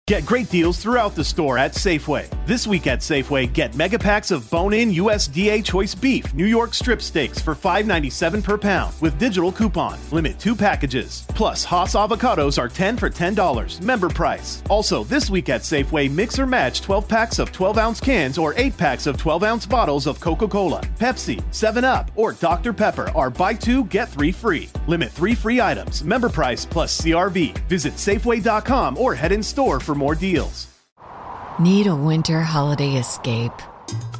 Get great deals throughout the store at Safeway. This week at Safeway, get mega packs of bone-in USDA choice beef, New York strip steaks for $5.97 per pound with digital coupon. Limit 2 packages. Plus, Haas avocados are 10 for $10. Member price. Also, this week at Safeway, mix or match 12 packs of 12-ounce cans or 8 packs of 12-ounce bottles of Coca-Cola, Pepsi, 7-Up, or Dr. Pepper are buy 2, get 3 free. Limit 3 free items. Member price plus CRV. Visit Safeway.com or head in store for more deals. Need a winter holiday escape?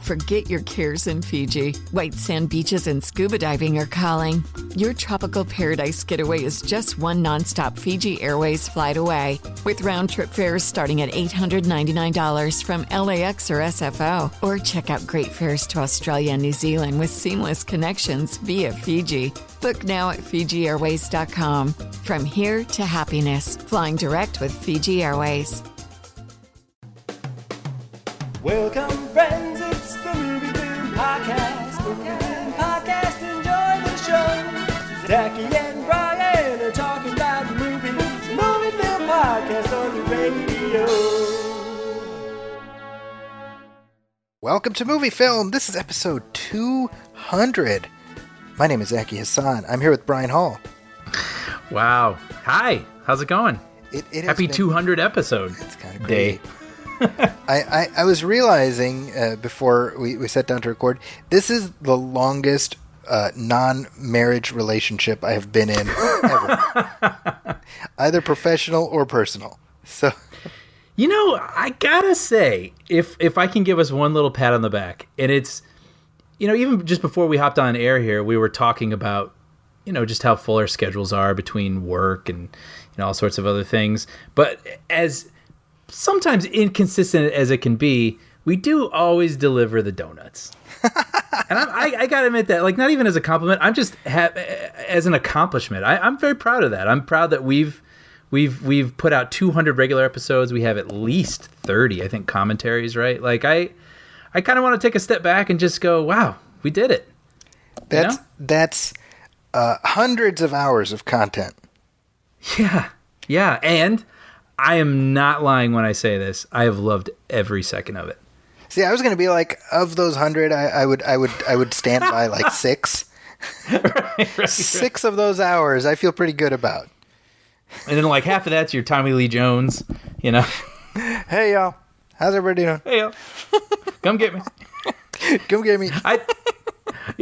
Forget your cares in Fiji. White sand beaches and scuba diving are calling. Your tropical paradise getaway is just one nonstop Fiji Airways flight away. With round-trip fares starting at $899 from LAX or SFO. Or check out great fares to Australia and New Zealand with seamless connections via Fiji. Book now at FijiAirways.com. From here to happiness, flying direct with Fiji Airways. Welcome, friends, it's the Movie Film Podcast. Movie Film Podcast, enjoy the show. Zachy and Brian are talking about movies. Movie Film Podcast on the radio. Welcome to Movie Film. This is episode 200. My name is Zachy Hassan. I'm here with Brian Hall. Wow. Hi. How's it going? Happy 200 episode. It's kind of great. I was realizing before we sat down to record, this is the longest non-marriage relationship I have been in ever. Either professional or personal. So, you know, I gotta say, if I can give us one little pat on the back, and it's, you know, even just before we hopped on air here, we were talking about, you know, just how full our schedules are between work and, you know, all sorts of other things. But as sometimes inconsistent as it can be, we do always deliver the donuts. And I gotta admit that, like, not even as a compliment, I'm just as an accomplishment. I'm very proud of that. I'm proud that we've put out 200 regular episodes. We have at least 30, I think, commentaries, right? Like, I kind of want to take a step back and just go, wow, we did it. That's hundreds of hours of content. Yeah, and I am not lying when I say this. I have loved every second of it. See, I was going to be like, of those 100, I would stand by like 6. right, 6 of those hours, I feel pretty good about. And then like half of that's your Tommy Lee Jones, you know. Hey y'all, how's everybody doing? Hey y'all, come get me. Come get me.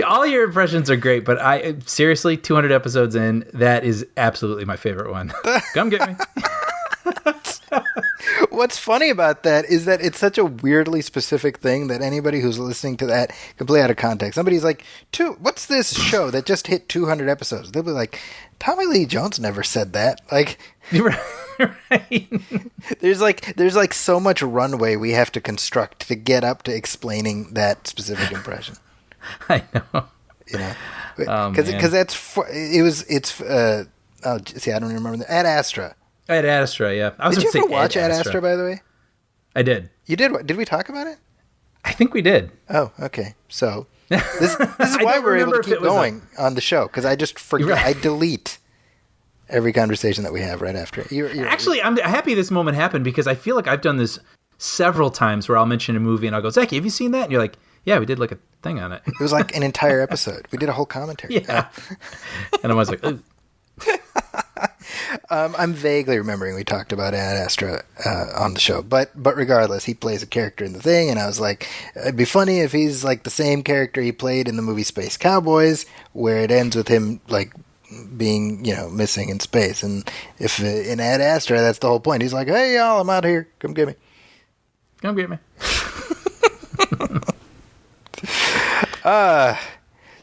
All your impressions are great, but I seriously, 200 episodes in, that is absolutely my favorite one. Come get me. What's funny about that is that it's such a weirdly specific thing that anybody who's listening to that can play out of context. Somebody's like, what's this show that just hit 200 episodes? They'll be like, Tommy Lee Jones never said that. Like, right. There's like so much runway we have to construct to get up to explaining that specific impression. I know. You know, because see, I don't even remember Ad Astra. Ad Astra, yeah. Did you ever watch Ad Astra, by the way? I did. You did? Did we talk about it? I think we did. Oh, okay. So this is why we're able to keep going on the show, because I just forget. Right. I delete every conversation that we have right after. Actually, I'm happy this moment happened, because I feel like I've done this several times where I'll mention a movie and I'll go, Zachy, have you seen that? And you're like, yeah, we did like a thing on it. It was like an entire episode. We did a whole commentary. Yeah. And I was like, ooh. I'm vaguely remembering we talked about Ad Astra on the show, but regardless, he plays a character in the thing, and I was like, it'd be funny if he's like the same character he played in the movie Space Cowboys, where it ends with him like being, you know, missing in space. And if in Ad Astra, that's the whole point. He's like, hey y'all, I'm out here, come get me. Come get me.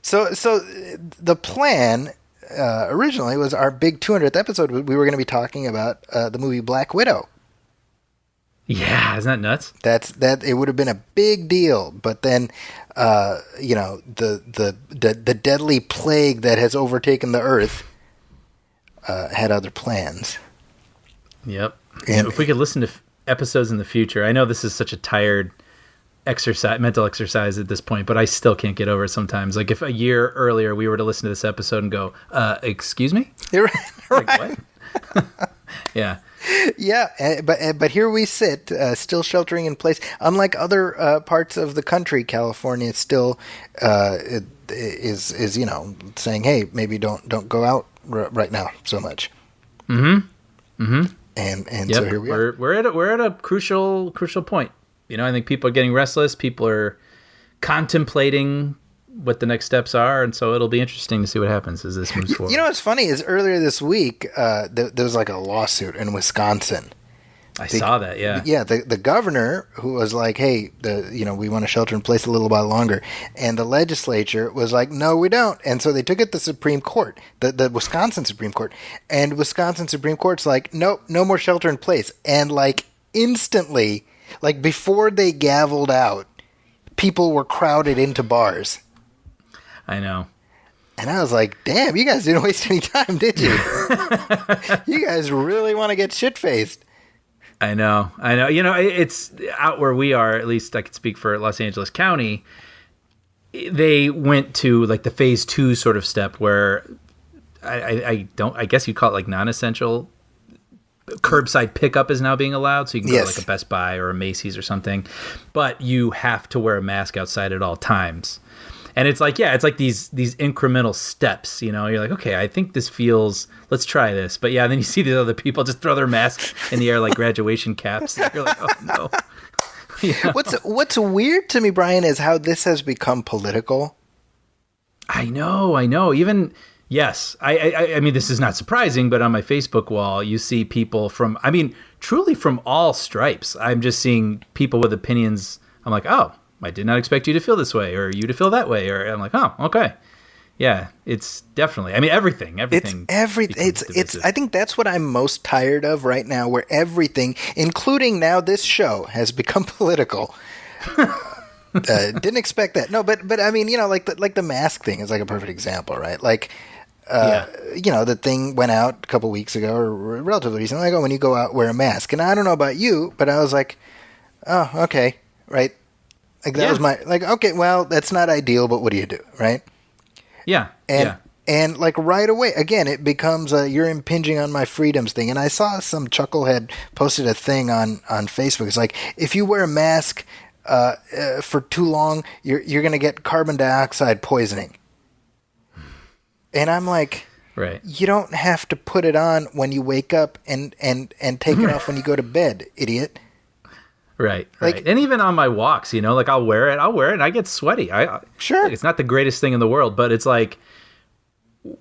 So the plan originally was our big 200th episode. We were going to be talking about the movie Black Widow. Yeah, isn't that nuts? That it would have been a big deal, but then you know, the deadly plague that has overtaken the Earth had other plans. Yep. And if we could listen to episodes in the future, I know this is such a tired mental exercise at this point, but I still can't get over it sometimes. Like, if a year earlier we were to listen to this episode and go, excuse me? You're right. Like, what? Yeah. Yeah, but here we sit, still sheltering in place. Unlike other parts of the country, California still is saying, hey, maybe don't go out right now so much. Mm-hmm. Mm-hmm. And Yep. so here we are. We're at a crucial point. I think people are getting restless. People are contemplating what the next steps are, and so it'll be interesting to see what happens as this moves forward. You know what's funny is earlier this week there was like a lawsuit in Wisconsin. I saw that. Yeah. Yeah, the governor who was like, "Hey, we want to shelter in place a little while longer," and the legislature was like, "No, we don't." And so they took it to the Supreme Court, the Wisconsin Supreme Court, and Wisconsin Supreme Court's like, "Nope, no more shelter in place." And like instantly, like before they gavelled out, people were crowded into bars. I know. And I was like, damn, you guys didn't waste any time, did you? You guys really want to get shit-faced. I know. It's out where we are, at least I could speak for Los Angeles County. They went to like the phase 2 sort of step where I guess you'd call it like non-essential. Curbside pickup is now being allowed, so you can go to like a Best Buy or a Macy's or something, but you have to wear a mask outside at all times. And it's like, it's like these incremental steps, you're like, okay, I think this feels, let's try this. But yeah, then you see these other people just throw their masks in the air like graduation caps. And you're like, oh no. What's weird to me, Brian, is how this has become political. I know. Even, yes, I mean, this is not surprising, but on my Facebook wall, you see people truly from all stripes. I'm just seeing people with opinions. I'm like, oh, I did not expect you to feel this way or you to feel that way. Or I'm like, oh, okay. Yeah, it's definitely, everything. It's I think that's what I'm most tired of right now, where everything, including now this show, has become political. Didn't expect that. No, but I mean, like the mask thing is like a perfect example, right? Like, the thing went out a couple weeks ago or relatively recently. Like, when you go out, wear a mask. And I don't know about you, but I was like, oh, okay, right? Like that was my, like, okay, well, that's not ideal, but what do you do, right? Yeah. And like right away, again, it becomes you're impinging on my freedoms thing. And I saw some chucklehead posted a thing on Facebook. It's like, if you wear a mask for too long, you're going to get carbon dioxide poisoning. And I'm like, right. You don't have to put it on when you wake up and take it off when you go to bed, idiot. Right. And even on my walks, like I'll wear it and I get sweaty. Sure. It's not the greatest thing in the world, but it's like,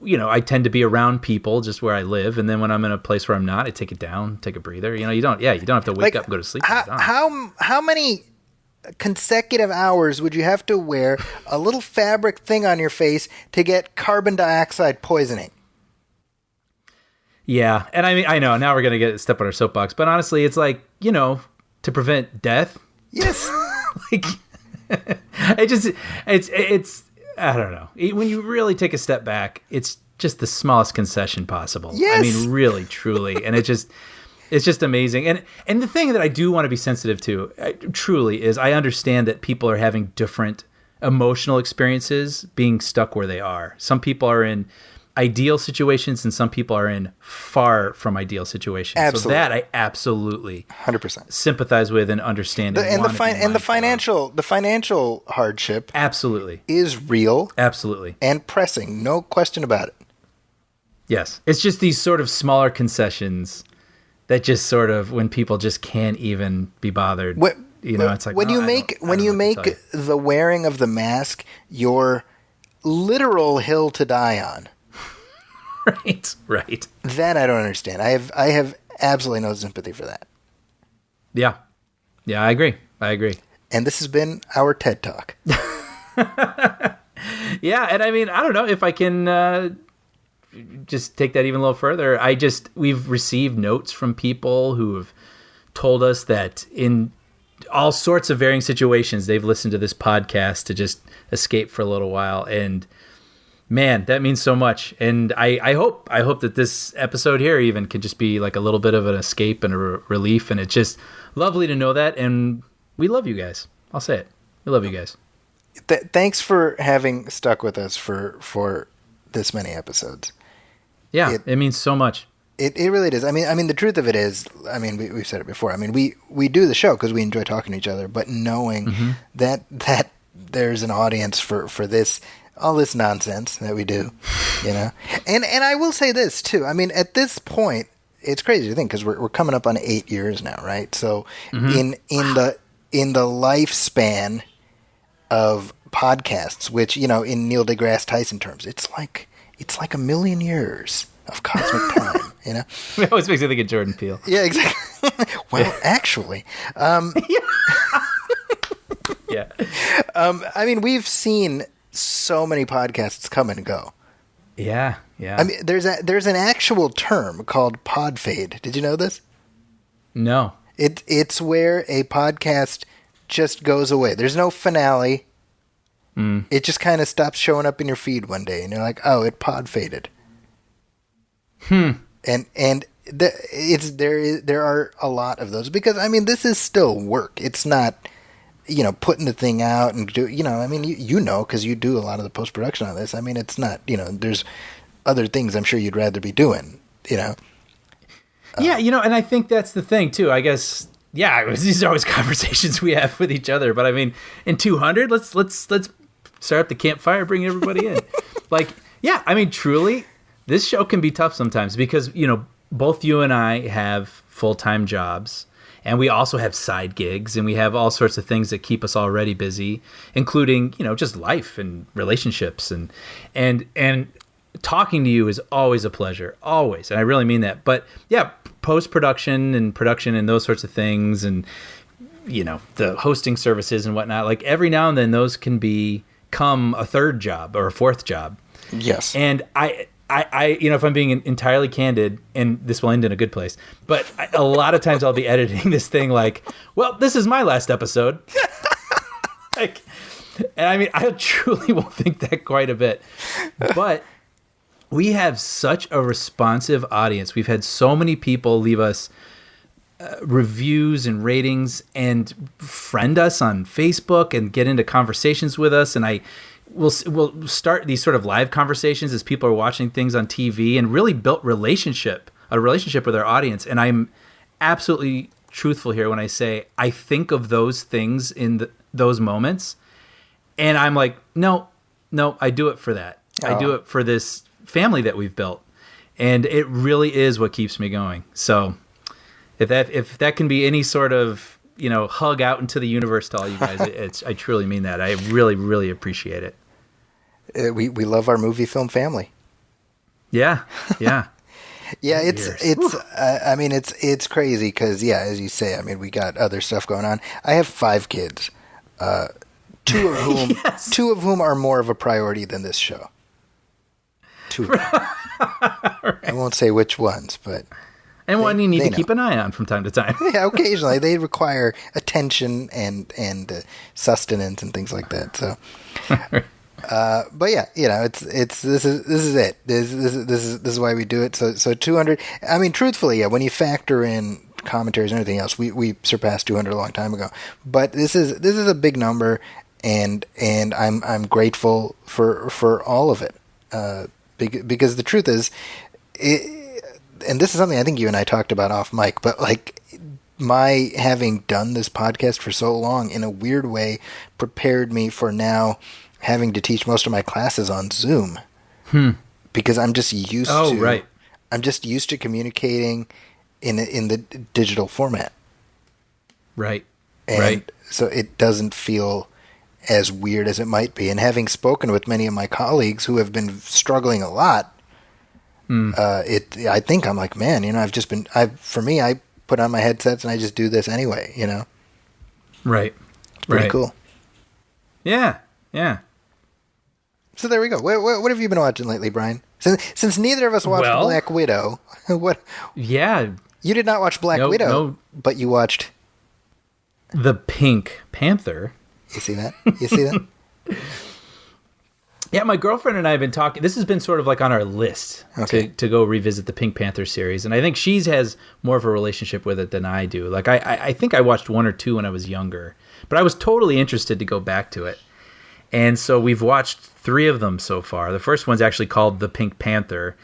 I tend to be around people just where I live. And then when I'm in a place where I'm not, I take it down, take a breather. You don't have to wake up and go to sleep. How many consecutive hours would you have to wear a little fabric thing on your face to get carbon dioxide poisoning? Yeah. And I know now we're going to step on our soapbox, but honestly, it's like, to prevent death. Yes. Like, it's I don't know. When you really take a step back, it's just the smallest concession possible. Yes. I mean, really, truly. And it's just amazing. And the thing that I do want to be sensitive to, truly, is I understand that people are having different emotional experiences being stuck where they are. Some people are in ideal situations and some people are in far from ideal situations. Absolutely. So that I absolutely 100% sympathize with and understand. The financial hardship absolutely is real. Absolutely. And pressing. No question about it. Yes. It's just these sort of smaller concessions that just sort of, when people just can't even be bothered, it's like, when you make the wearing of the mask your literal hill to die on. Right. That I don't understand. I have absolutely no sympathy for that. Yeah, I agree. And this has been our TED Talk. Yeah, and I mean, I don't know if I can just take that even a little further. We've received notes from people who have told us that in all sorts of varying situations, they've listened to this podcast to just escape for a little while. And man, that means so much. And I hope that this episode here even can just be like a little bit of an escape and a relief. And it's just lovely to know that. And we love you guys. I'll say it. We love you guys. Thanks for having stuck with us for this many episodes. Yeah, it means so much. It really is. I mean, the truth of it is, I mean, we've said it before. I mean, we do the show because we enjoy talking to each other, but knowing that there's an audience for this, all this nonsense that we do, you know. And I will say this too. I mean, at this point, it's crazy to think because we're coming up on 8 years now, right? So in the lifespan of podcasts, which, you know, in Neil deGrasse Tyson terms, it's like a million years of cosmic time, you know? It always makes me think of Jordan Peele. Yeah, exactly. Well, actually. Yeah. I mean, we've seen so many podcasts come and go. Yeah, yeah. I mean, there's an actual term called pod fade. Did you know this? No. It's where a podcast just goes away. There's no finale. It just kind of stops showing up in your feed one day, and you're like, oh, it pod faded. And there are a lot of those because, I mean, this is still work. It's not, you know, putting the thing out and do, you know, I mean, you know, because you do a lot of the post production on this. I mean, it's not, you know, there's other things I'm sure you'd rather be doing, you know. Yeah, you know, and I think that's the thing too. I guess, yeah, these are always conversations we have with each other. But I mean, in 200, let's start up the campfire, bring everybody in. Like, yeah, I mean, truly, this show can be tough sometimes because, you know, both you and I have full-time jobs, and we also have side gigs, and we have all sorts of things that keep us already busy, including, you know, just life and relationships, and talking to you is always a pleasure, always, and I really mean that. But yeah, post-production and production and those sorts of things, and, you know, the hosting services and whatnot, like every now and then those can become a third job or a fourth job. Yes. And I, you know, if I'm being entirely candid, and this will end in a good place, but a lot of times I'll be editing this thing like, well, this is my last episode. Like, and I mean, I truly won't think that quite a bit, but we have such a responsive audience. We've had so many people leave us reviews and ratings and friend us on Facebook and get into conversations with us. And we'll start these sort of live conversations as people are watching things on TV, and really built a relationship with our audience. And I'm absolutely truthful here when I say I think of those things in those moments, and I'm like, no, I do it for that. I do it for this family that we've built, and it really is what keeps me going. So if that can be any sort of, you know, hug out into the universe to all you guys, I truly mean that. I really, really appreciate it. We love our movie film family. Yeah. Yeah, I mean, it's crazy because, yeah, as you say, I mean, we got other stuff going on. I have 5 kids, two of whom Yes. two of whom are more of a priority than this show. 2 of them. Right. I won't say which ones, but And one you need to know. keep an eye on from time to time. yeah, occasionally they require attention and sustenance and things like that. So. But yeah, you know, this is it. This is why we do it. So 200. I mean, truthfully, yeah. When you factor in commentaries and everything else, we surpassed 200 a long time ago. But this is a big number, and I'm grateful for all of it. Because the truth is, and this is something I think you and I talked about off mic, but like my having done this podcast for so long, in a weird way, prepared me for now having to teach most of my classes on Zoom, because I'm just used to. Right. I'm just used to communicating in the digital format. Right. And right. so it doesn't feel as weird as it might be. And having spoken with many of my colleagues who have been struggling a lot, I think I'm like, man, you know, for me, I put on my headsets and I just do this anyway, you know. Right. It's pretty cool. Yeah. Yeah. So there we go. What have you been watching lately, Brian? Since neither of us watched Black Widow, what? Yeah. You did not watch Black Widow, but you watched The Pink Panther. You see that? You see that? Yeah, my girlfriend and I have been talking. This has been sort of like on our list to go revisit the Pink Panther series, and I think she has more of a relationship with it than I do. Like I think I watched 1 or 2 when I was younger, but I was totally interested to go back to it. And so we've watched 3 of them so far. The first one's actually called The Pink Panther,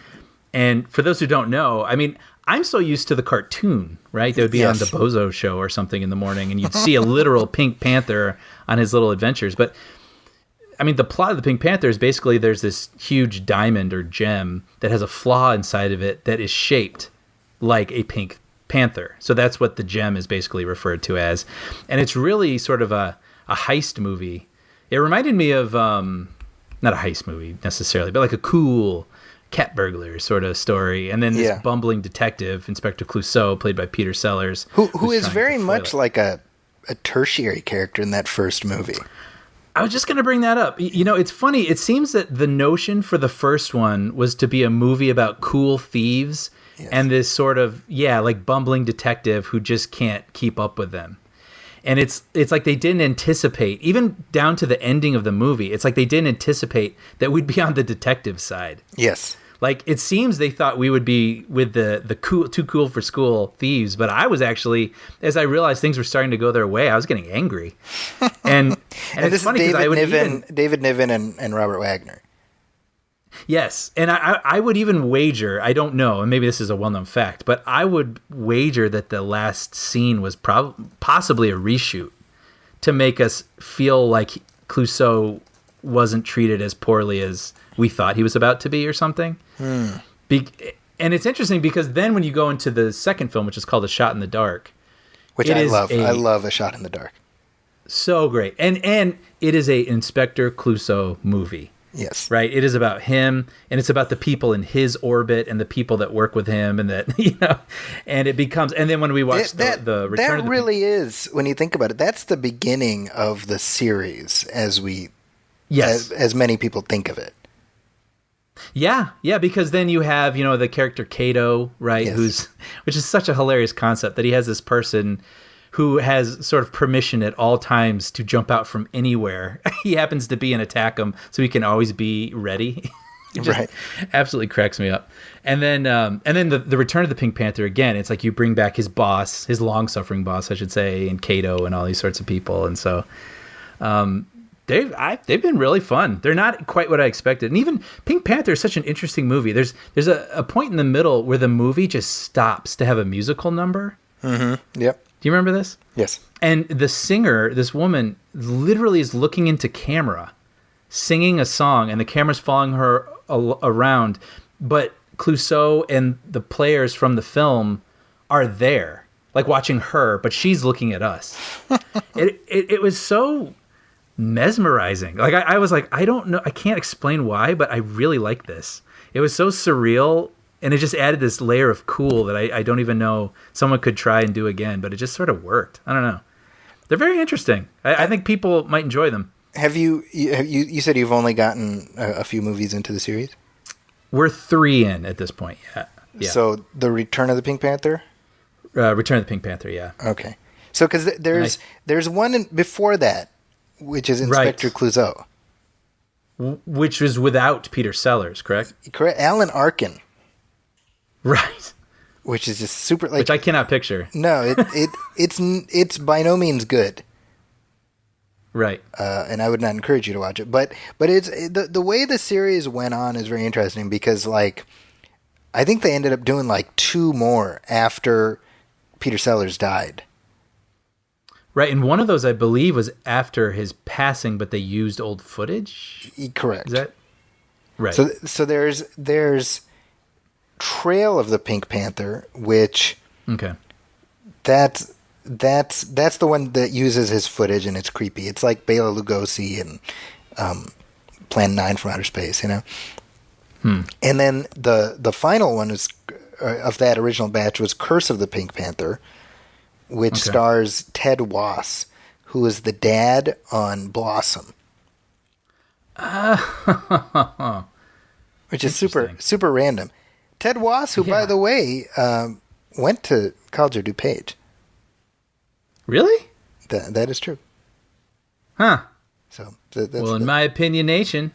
And for those who don't know, I mean, I'm so used to the cartoon, right? They would be on the Bozo Show or something in the morning, and you'd see a literal Pink Panther on his little adventures. But I mean, the plot of the Pink Panther is basically there's this huge diamond or gem that has a flaw inside of it that is shaped like a pink panther. So that's what the gem is basically referred to as. And it's really sort of a heist movie. It reminded me of, not a heist movie necessarily, but like a cool cat burglar sort of story. And then this bumbling detective, Inspector Clouseau, played by Peter Sellers. Who is very much like a tertiary character in that first movie. I was just going to bring that up. You know, it's funny. It seems that the notion for the first one was to be a movie about cool thieves and this sort of, like bumbling detective who just can't keep up with them. And it's like they didn't anticipate, even down to the ending of the movie, it's like they didn't anticipate that we'd be on the detective side. Yes. Like, it seems they thought we would be with the cool, too cool for school thieves, but I was actually, as I realized things were starting to go their way, I was getting angry. And it's this funny is because David Niven and Robert Wagner. Yes, and I would even wager, I don't know, and maybe this is a well-known fact, but I would wager that the last scene was possibly a reshoot to make us feel like Clouseau wasn't treated as poorly as we thought he was about to be or something. And it's interesting because then when you go into the second film, which is called A Shot in the Dark, which I love. I love A Shot in the Dark. So great. And it is a Inspector Clouseau movie. Yes. Right. It is about him, and it's about the people in his orbit and the people that work with him, and that, and it becomes, and then when we watch the Return of the really is, when you think about it, that's the beginning of the series as many people think of it. Yeah, because then you have, the character Kato, right, which is such a hilarious concept that he has this person who has sort of permission at all times to jump out from anywhere he happens to be and attack him, so he can always be ready. Right. Absolutely cracks me up. And then the Return of the Pink Panther, again, it's like you bring back his boss, his long-suffering boss, I should say, and Kato and all these sorts of people. And so they've been really fun. They're not quite what I expected. And even Pink Panther is such an interesting movie. There's a point in the middle where the movie just stops to have a musical number. Mm-hmm. Yep. Do you remember this? Yes. And the singer, this woman, literally is looking into camera, singing a song, and the camera's following her around. But Clouseau and the players from the film are there, like watching her, but she's looking at us. It was so mesmerizing. Like I was like, I don't know, I can't explain why, but I really like this. It was so surreal. And it just added this layer of cool that I don't even know someone could try and do again, but it just sort of worked. I don't know. They're very interesting. I think people might enjoy them. Have you said you've only gotten a few movies into the series? We're 3 in at this point, yeah. So the Return of the Pink Panther? Return of the Pink Panther, yeah. Okay. So because there's one before that, which is Inspector Clouseau. Which was without Peter Sellers, correct? Correct. Alan Arkin. Right. Which is just super, like, which I cannot picture. No, it's by no means good. Right. And I would not encourage you to watch it. But it's the way the series went on is very interesting because, like, I think they ended up doing like 2 more after Peter Sellers died. Right, and one of those I believe was after his passing, but they used old footage. Correct. Is that right? So there's Trail of the Pink Panther, which that's the one that uses his footage, and it's creepy. It's like Bela Lugosi and Plan 9 from Outer Space, And then the final one is of that original batch was Curse of the Pink Panther, which stars Ted Wass, who is the dad on Blossom. Which is super random. Ted Wass, who, by the way, went to College of DuPage. Really? That is true. Huh. So, in my opinionation,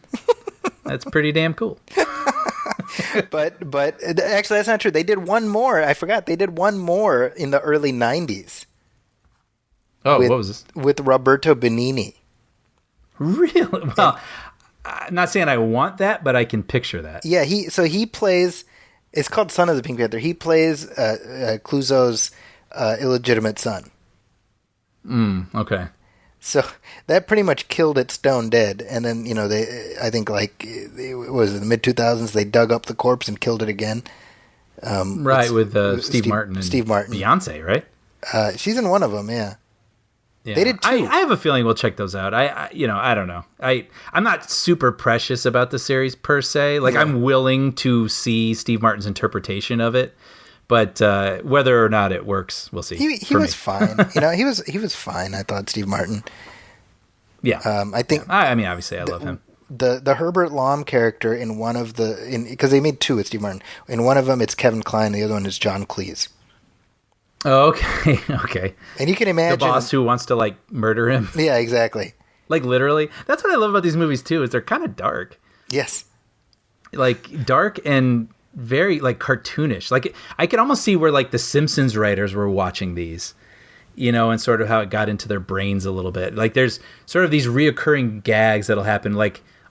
that's pretty damn cool. but actually, that's not true. They did one more. I forgot. They did one more in the early 90s. Oh, what was this? With Roberto Benigni. Really? Well, I'm not saying I want that, but I can picture that. Yeah, he plays It's called Son of the Pink Panther. He plays Clouseau's illegitimate son. Okay. So that pretty much killed it stone dead. And then, I think it was in the mid-2000s, they dug up the corpse and killed it again. With Steve Martin and Steve Martin. Beyonce, right? She's in one of them, yeah. Yeah. They did too. I have a feeling we'll check those out. I don't know. I'm not super precious about the series per se. Like, I'm willing to see Steve Martin's interpretation of it, but whether or not it works, we'll see. He was fine. He was fine. I thought Steve Martin. Yeah. I think. I mean, obviously, I love him. The Herbert Lom character in one of because they made two with Steve Martin. In one of them, it's Kevin Kline. The other one is John Cleese. Oh, okay. Okay. And you can imagine the boss who wants to murder him. Yeah, exactly. Like, literally. That's what I love about these movies too, is they're kind of dark. Yes. Like, dark and very cartoonish. Like, I could almost see where the Simpsons writers were watching these, and sort of how it got into their brains a little bit. Like, there's sort of these reoccurring gags that'll happen,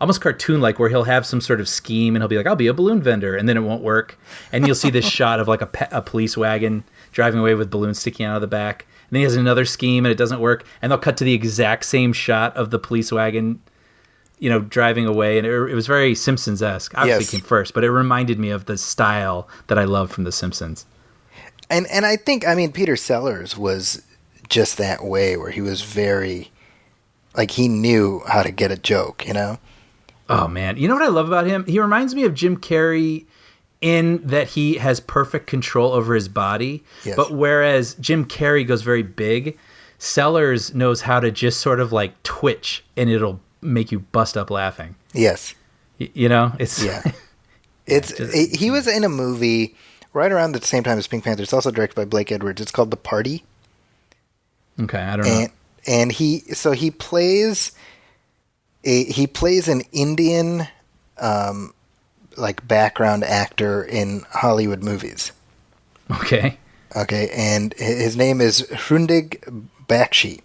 almost cartoon-like, where he'll have some sort of scheme and he'll be like, I'll be a balloon vendor, and then it won't work. And you'll see this shot of a police wagon driving away with balloons sticking out of the back. And then he has another scheme and it doesn't work. And they'll cut to the exact same shot of the police wagon, driving away. And it was very Simpsons-esque. Obviously it came first, but it reminded me of the style that I love from The Simpsons. And I think, Peter Sellers was just that way, where he was very, he knew how to get a joke, Oh, man. You know what I love about him? He reminds me of Jim Carrey in that he has perfect control over his body. Yes. But whereas Jim Carrey goes very big, Sellers knows how to just sort of twitch and it'll make you bust up laughing. Yes. It's... Yeah. He was in a movie right around the same time as Pink Panther. It's also directed by Blake Edwards. It's called The Party. Okay, I don't know. And he plays an Indian background actor in Hollywood movies. Okay. Okay, and his name is Hrundig Bakshi.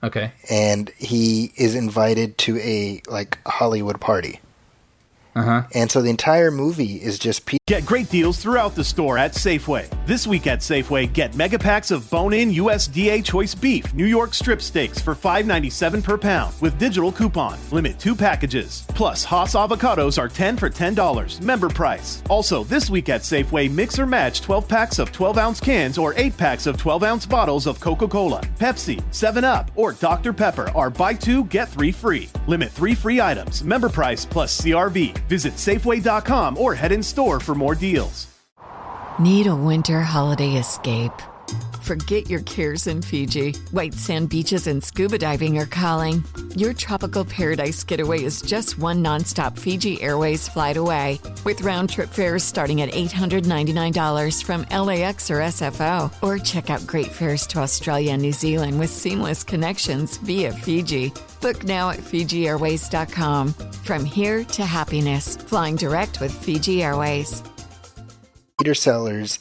Okay. And he is invited to a Hollywood party. Uh-huh. And so the entire movie is just Get great deals throughout the store at Safeway. This week at Safeway, get mega packs of bone-in USDA choice beef New York strip steaks for $5.97 per pound with digital coupon. Limit 2 packages. Plus, Haas avocados are 10 for $10. Member price. Also, this week at Safeway, mix or match 12 packs of 12-ounce cans or 8 packs of 12-ounce bottles of Coca-Cola, Pepsi, 7-Up, or Dr. Pepper are buy 2, get 3 free. Limit 3 free items. Member price plus CRV. Visit Safeway.com or head in store for more deals. Need a winter holiday escape? Forget your cares in Fiji. White sand beaches and scuba diving are calling. Your tropical paradise getaway is just one nonstop Fiji Airways flight away. With round-trip fares starting at $899 from LAX or SFO. Or check out great fares to Australia and New Zealand with seamless connections via Fiji. Book now at FijiAirways.com. From here to happiness, flying direct with Fiji Airways. Peter Sellers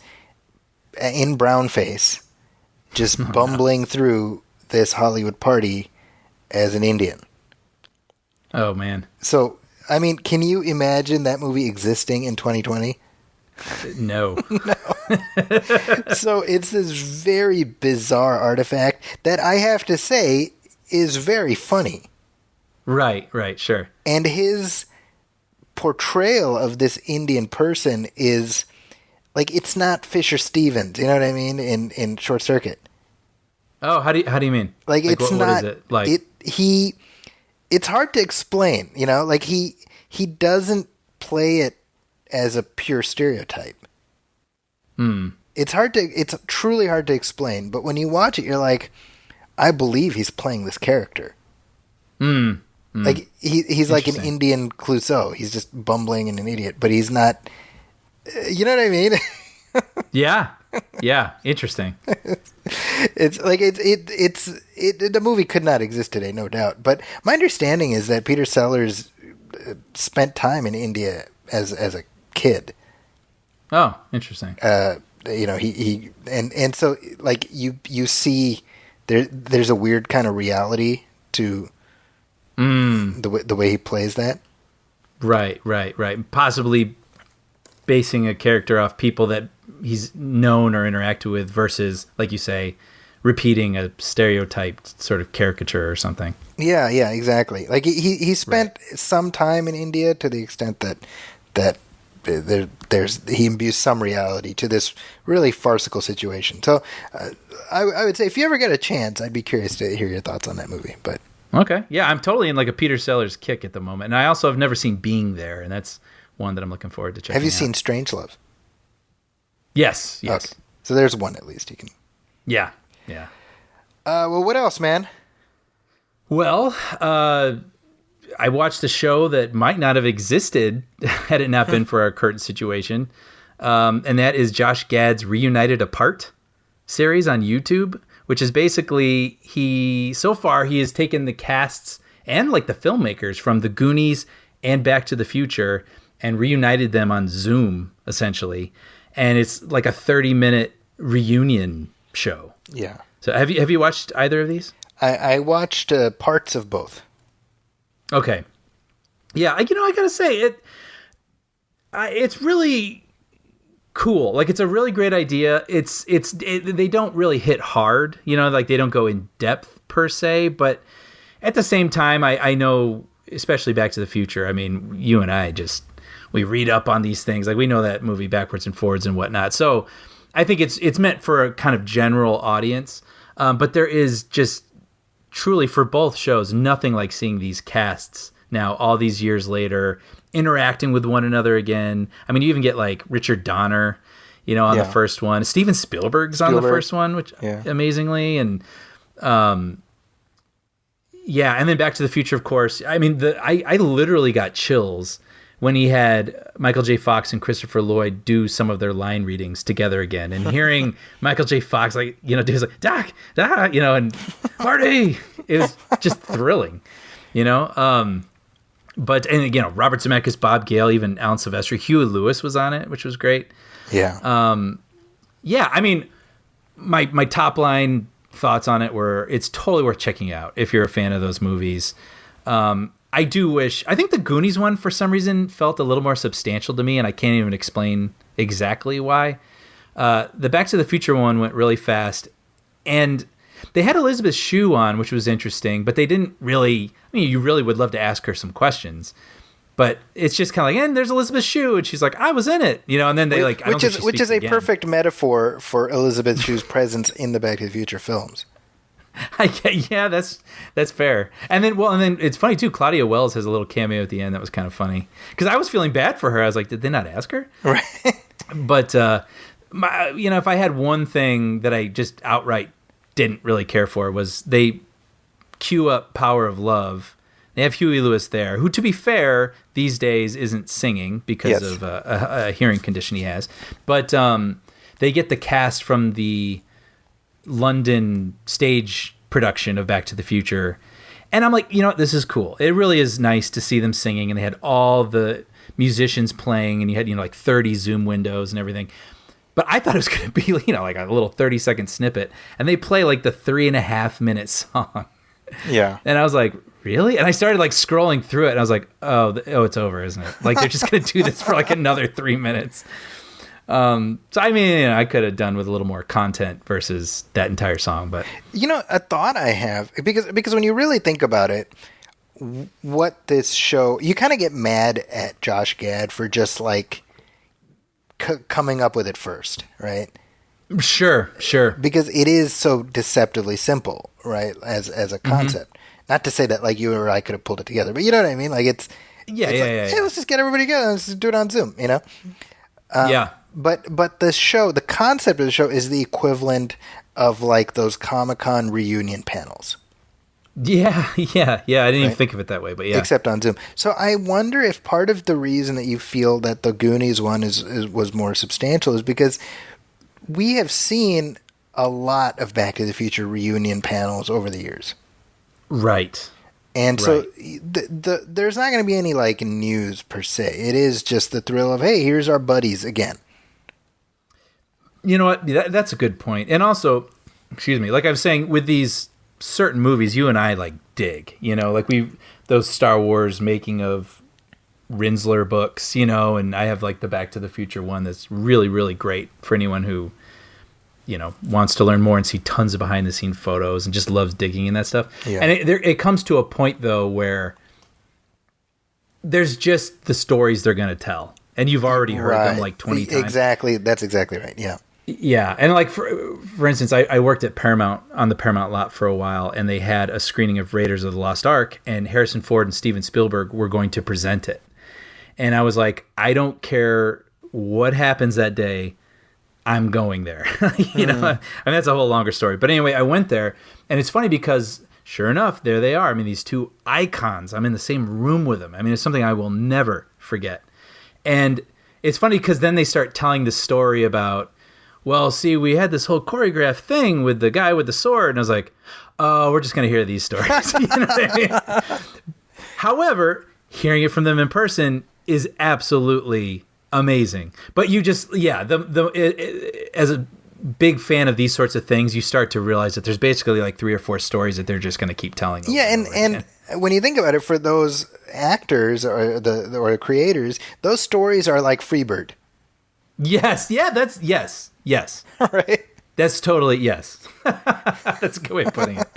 in brownface, just bumbling through this Hollywood party as an Indian. Oh, man. So, can you imagine that movie existing in 2020? No. So it's this very bizarre artifact that I have to say is very funny. Right, sure. And his portrayal of this Indian person is... it's not Fisher Stevens, you know what I mean? In Short Circuit. Oh, how do you mean? It's not. What is it? It's hard to explain, he doesn't play it as a pure stereotype. It's truly hard to explain, but when you watch it, you're like, I believe he's playing this character. He's like an Indian Clouseau. He's just bumbling and an idiot, but he's not. You know what I mean? Yeah. Interesting. It's the movie could not exist today, no doubt. But my understanding is that Peter Sellers spent time in India as a kid. Oh, interesting. He and so you see there's a weird kind of reality to the way he plays that. Right. Possibly basing a character off people that he's known or interacted with versus, like you say, repeating a stereotyped sort of caricature or something. Yeah, exactly. Like he spent some time in India to the extent that he imbues some reality to this really farcical situation. So I would say if you ever get a chance, I'd be curious to hear your thoughts on that movie. But okay, yeah, I'm totally in like a Peter Sellers kick at the moment, and I also have never seen Being There, and that's one that I'm looking forward to checking out. Have you seen Strangelove? Yes. Okay. So there's one at least you can. Yeah. Well, what else, man? Well, I watched a show that might not have existed had it not been for our current situation, and that is Josh Gad's Reunited Apart series on YouTube, which is basically he has taken the casts and like the filmmakers from The Goonies and Back to the Future and reunited them on Zoom, essentially. And it's like a 30-minute reunion show. Yeah. So have you watched either of these? I watched parts of both. Okay. Yeah, I gotta say it's really cool. Like it's a really great idea. They don't really hit hard, like they don't go in depth per se, but at the same time, I know, especially Back to the Future. I mean, you and I we read up on these things. Like we know that movie backwards and forwards and whatnot. So I think it's meant for a kind of general audience. But there is just truly for both shows, nothing like seeing these casts now all these years later interacting with one another again. I mean, you even get like Richard Donner, on the first one. Steven Spielberg's on the first one, which amazingly. And, and then Back to the Future, of course. I mean, I literally got chills when he had Michael J. Fox and Christopher Lloyd do some of their line readings together again, and hearing Michael J. Fox do his like Doc, and Marty, it was just thrilling, But Robert Zemeckis, Bob Gale, even Alan Silvestri, Huey Lewis was on it, which was great. Yeah. I mean, my top line thoughts on it were it's totally worth checking out if you're a fan of those movies. I think the Goonies one, for some reason, felt a little more substantial to me, and I can't even explain exactly why. The Back to the Future one went really fast, and they had Elizabeth Shue on, which was interesting, but they didn't really... I mean, you really would love to ask her some questions, but it's just kind of like, and there's Elizabeth Shue, and she's like, I was in it, and then they like... Which is a perfect metaphor for Elizabeth Shue's presence in the Back to the Future films. Yeah, that's fair. And then it's funny too. Claudia Wells has a little cameo at the end that was kind of funny because I was feeling bad for her. I was like, did they not ask her? Right. But if I had one thing that I just outright didn't really care for was they cue up Power of Love. They have Huey Lewis there, who, to be fair, these days isn't singing because of a hearing condition he has. But they get the cast from the London stage production of Back to the Future, and I'm like, this is cool. It really is nice to see them singing, and they had all the musicians playing, and you had like 30 Zoom windows and everything. But I thought it was going to be like a little 30-second snippet, and they play like the 3.5-minute song. Yeah, and I was like, really? And I started like scrolling through it, and I was like, oh, it's over, isn't it? Like they're just going to do this for like another 3 minutes. So I mean, I could have done with a little more content versus that entire song, but a thought I have, because when you really think about it, what this show, you kind of get mad at Josh Gad for just like coming up with it first, right? Sure. Because it is so deceptively simple, right? As a concept. Not to say that like you or I could have pulled it together, but you know what I mean? Like it's hey, let's just get everybody together. Let's just do it on Zoom, Yeah. But the concept of the show is the equivalent of like those Comic-Con reunion panels. Yeah. I didn't even think of it that way, but yeah. Except on Zoom. So I wonder if part of the reason that you feel that the Goonies one was more substantial is because we have seen a lot of Back to the Future reunion panels over the years. Right. And so there's not going to be any like news per se. It is just the thrill of, hey, here's our buddies again. You know what? That's a good point. And also, excuse me, like I was saying, with these certain movies, you and I like dig, like those Star Wars making of Rinsler books, you know, and I have like the Back to the Future one that's really, really great for anyone who, you know, wants to learn more and see tons of behind the scene photos and just loves digging in that stuff. Yeah. And it comes to a point though where there's just the stories they're going to tell. And you've already heard them like 20 times. Exactly. That's exactly right. Yeah. Yeah. And like, for instance, I worked at Paramount on the Paramount lot for a while, and they had a screening of Raiders of the Lost Ark, and Harrison Ford and Steven Spielberg were going to present it. And I was like, I don't care what happens that day. I'm going there. You know, I mean, that's a whole longer story. But anyway, I went there, and it's funny because sure enough, there they are. I mean, these two icons. I'm in the same room with them. I mean, it's something I will never forget. And it's funny because then they start telling the story about, well, see, we had this whole choreographed thing with the guy with the sword. And I was like, oh, we're just going to hear these stories. You know what I mean? However, hearing it from them in person is absolutely amazing. But you just, yeah, as a big fan of these sorts of things, you start to realize that there's basically like 3 or 4 stories that they're just going to keep telling. Yeah, and when you think about it, for those actors or the creators, those stories are like Freebird. Yes, yeah, yes. Right? That's totally yes. That's a good way of putting it.